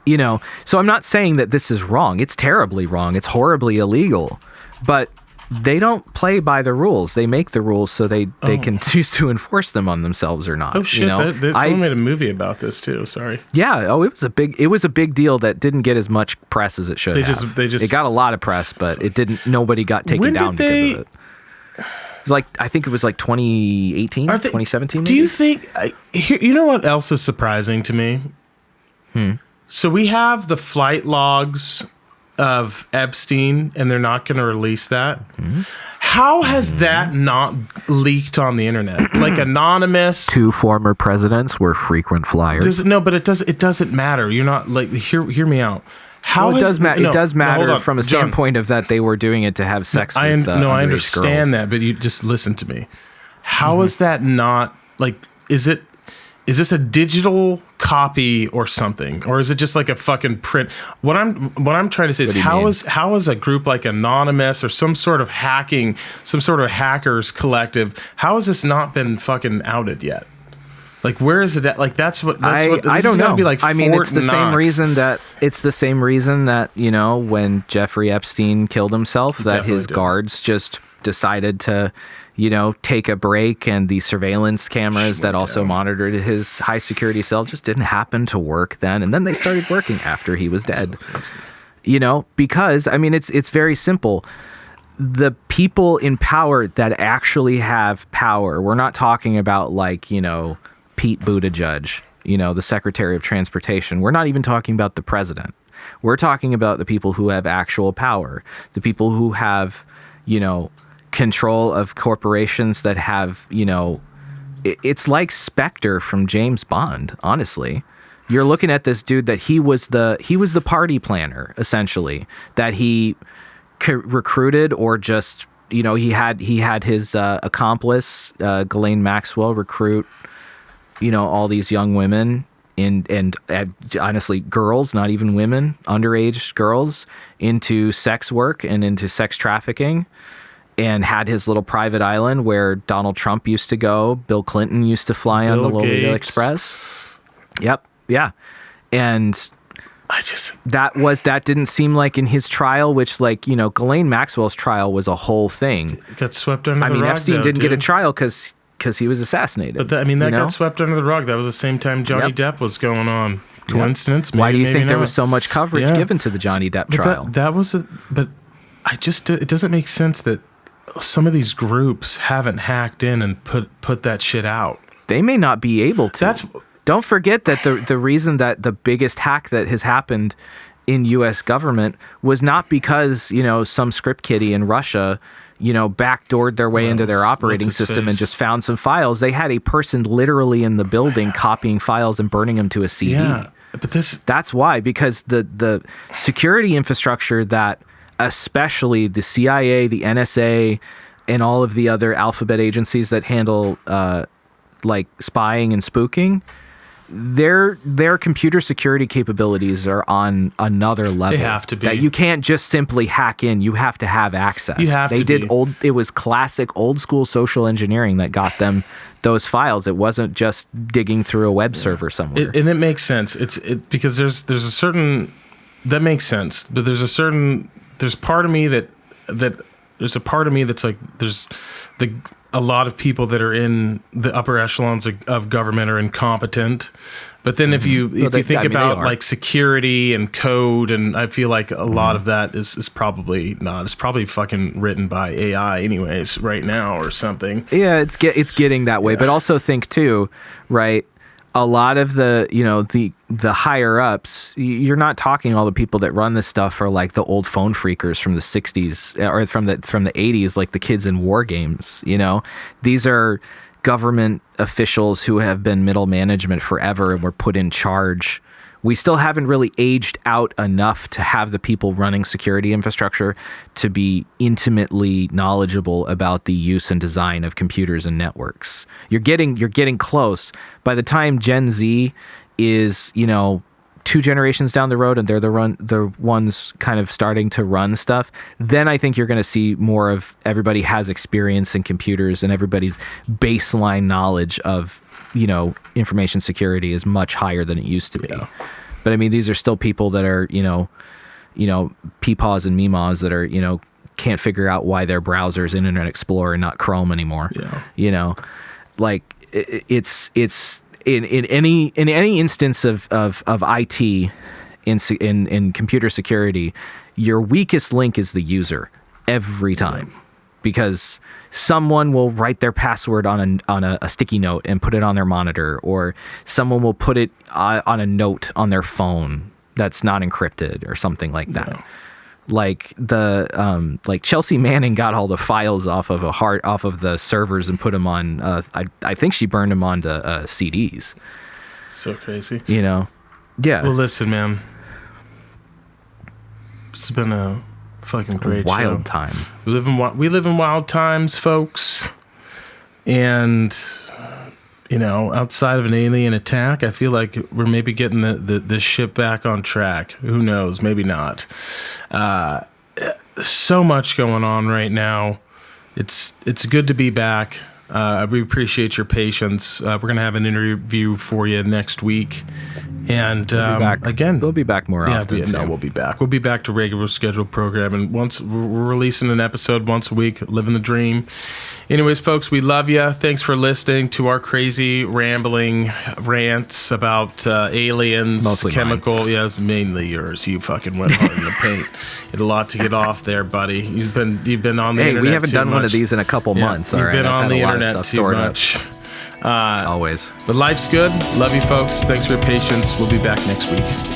You know, so I'm not saying that this is wrong. It's terribly wrong. It's horribly illegal. But they don't play by the rules. They make the rules so they can choose to enforce them on themselves or not. Oh shit! You know? Someone made a movie about this too. Sorry. Yeah. Oh, it was a big deal that didn't get as much press as it should have. It got a lot of press, but it didn't. Nobody got taken down because of it. It's like, I think it was like 2018, 2017. Do you think? You know what else is surprising to me? So we have the flight logs of Epstein, and they're not going to release that. How has that not leaked on the internet? Like, anonymous. 2 former presidents were frequent flyers. But it doesn't matter. You're not like, hear me out. It does matter from a standpoint of that they were doing it to have sex with I understand girls. that, but you just listen to me. How is that not, like, is this a digital copy or something, or is it just like a fucking print? What I'm trying to say is how is a group like Anonymous or some sort of hackers collective, how has this not been fucking outed yet? Like, where is it at? Like, I don't know. Be like, I mean, it's the same reason that you know, when Jeffrey Epstein killed himself, that his guards just decided to, you know, take a break, and the surveillance cameras that also monitored his high security cell just didn't happen to work then, and then they started working after he was dead. You know, because I mean, it's very simple. The people in power that actually have power, we're not talking about, like, you know, Pete Buttigieg, you know, the Secretary of Transportation. We're not even talking about the president. We're talking about the people who have actual power, the people who have, you know, control of corporations that have, you know, it's like Spectre from James Bond, honestly. You're looking at this dude that he was the party planner, essentially, that he recruited, or just, you know, he had his accomplice, Ghislaine Maxwell, recruit, you know, all these young women and honestly, girls, not even women, underage girls, into sex work and into sex trafficking, and had his little private island where Donald Trump used to go. Bill Clinton used to fly on the Lolita Express. Yep. Yeah. And that didn't seem like in his trial, which, like, you know, Ghislaine Maxwell's trial was a whole thing. It got swept under the rug. Epstein didn't get a trial because he was assassinated. But that got swept under the rug. That was the same time Johnny Depp was going on. Coincidence? Maybe, why do you think there not. was so much coverage given to the Johnny Depp trial? But it doesn't make sense that some of these groups haven't hacked in and put that shit out. They may not be able to. Don't forget that the reason that the biggest hack that has happened in U.S. government was not because, you know, some script kiddie in Russia, you know, backdoored their way into their operating system and just found some files. They had a person literally in the building copying files and burning them to a CD. Yeah, but that's why, because the security infrastructure that especially the CIA, the NSA, and all of the other alphabet agencies that handle like spying and spooking, their computer security capabilities are on another level. They have to be. That you can't just simply hack in. You have to have access. It was classic old school social engineering that got them those files. It wasn't just digging through a web server somewhere. And it makes sense. Because there's a certain that makes sense. But there's part of me that's like a lot of people that are in the upper echelons of government are incompetent. But then if you think about like security and code, and I feel like a lot of that is probably not. It's probably fucking written by AI anyways right now or something. Yeah, it's getting that way. Yeah. But also think too, right? A lot of the, you know, the higher ups, you're not talking all the people that run this stuff are like the old phone freakers from the 60s or from the 80s, like the kids in war games, you know. These are government officials who have been middle management forever and were put in charge. We still haven't really aged out enough to have the people running security infrastructure to be intimately knowledgeable about the use and design of computers and networks. You're getting close. By the time Gen Z is, you know, 2 generations down the road and they're the ones kind of starting to run stuff, then I think you're going to see more of everybody has experience in computers and everybody's baseline knowledge of, you know, information security is much higher than it used to be. Yeah. But I mean, these are still people that are, you know, peepaws and meemaws that are, you know, can't figure out why their browser is Internet Explorer and not Chrome anymore. Yeah. You know, like it's in any instance of IT in computer security, your weakest link is the user every time. Yeah. Because someone will write their password on a sticky note and put it on their monitor, or someone will put it on a note on their phone that's not encrypted or something like that. Yeah. Like like Chelsea Manning got all the files off of the servers and put them on. I think she burned them onto CDs. So crazy, you know. Yeah. Well, listen, man. It's been a fucking great wild show. Time. We live in wild times, folks. And you know, outside of an alien attack, I feel like we're maybe getting the ship back on track. Who knows? Maybe not. So much going on right now. It's good to be back. We appreciate your patience. We're gonna have an interview for you next week, and we'll be back more often. We'll be back. We'll be back to regular scheduled program, and once we're releasing an episode once a week, living the dream. Anyways, folks, we love you. Thanks for listening to our crazy rambling rants about aliens, mostly chemical. Mine. Yes, mainly yours. You fucking went hard in the paint. Had a lot to get off there, buddy. You've been on the internet. Hey, we haven't done much. one of these in a couple months. You've been on the internet too much. Always. But life's good. Love you, folks. Thanks for your patience. We'll be back next week.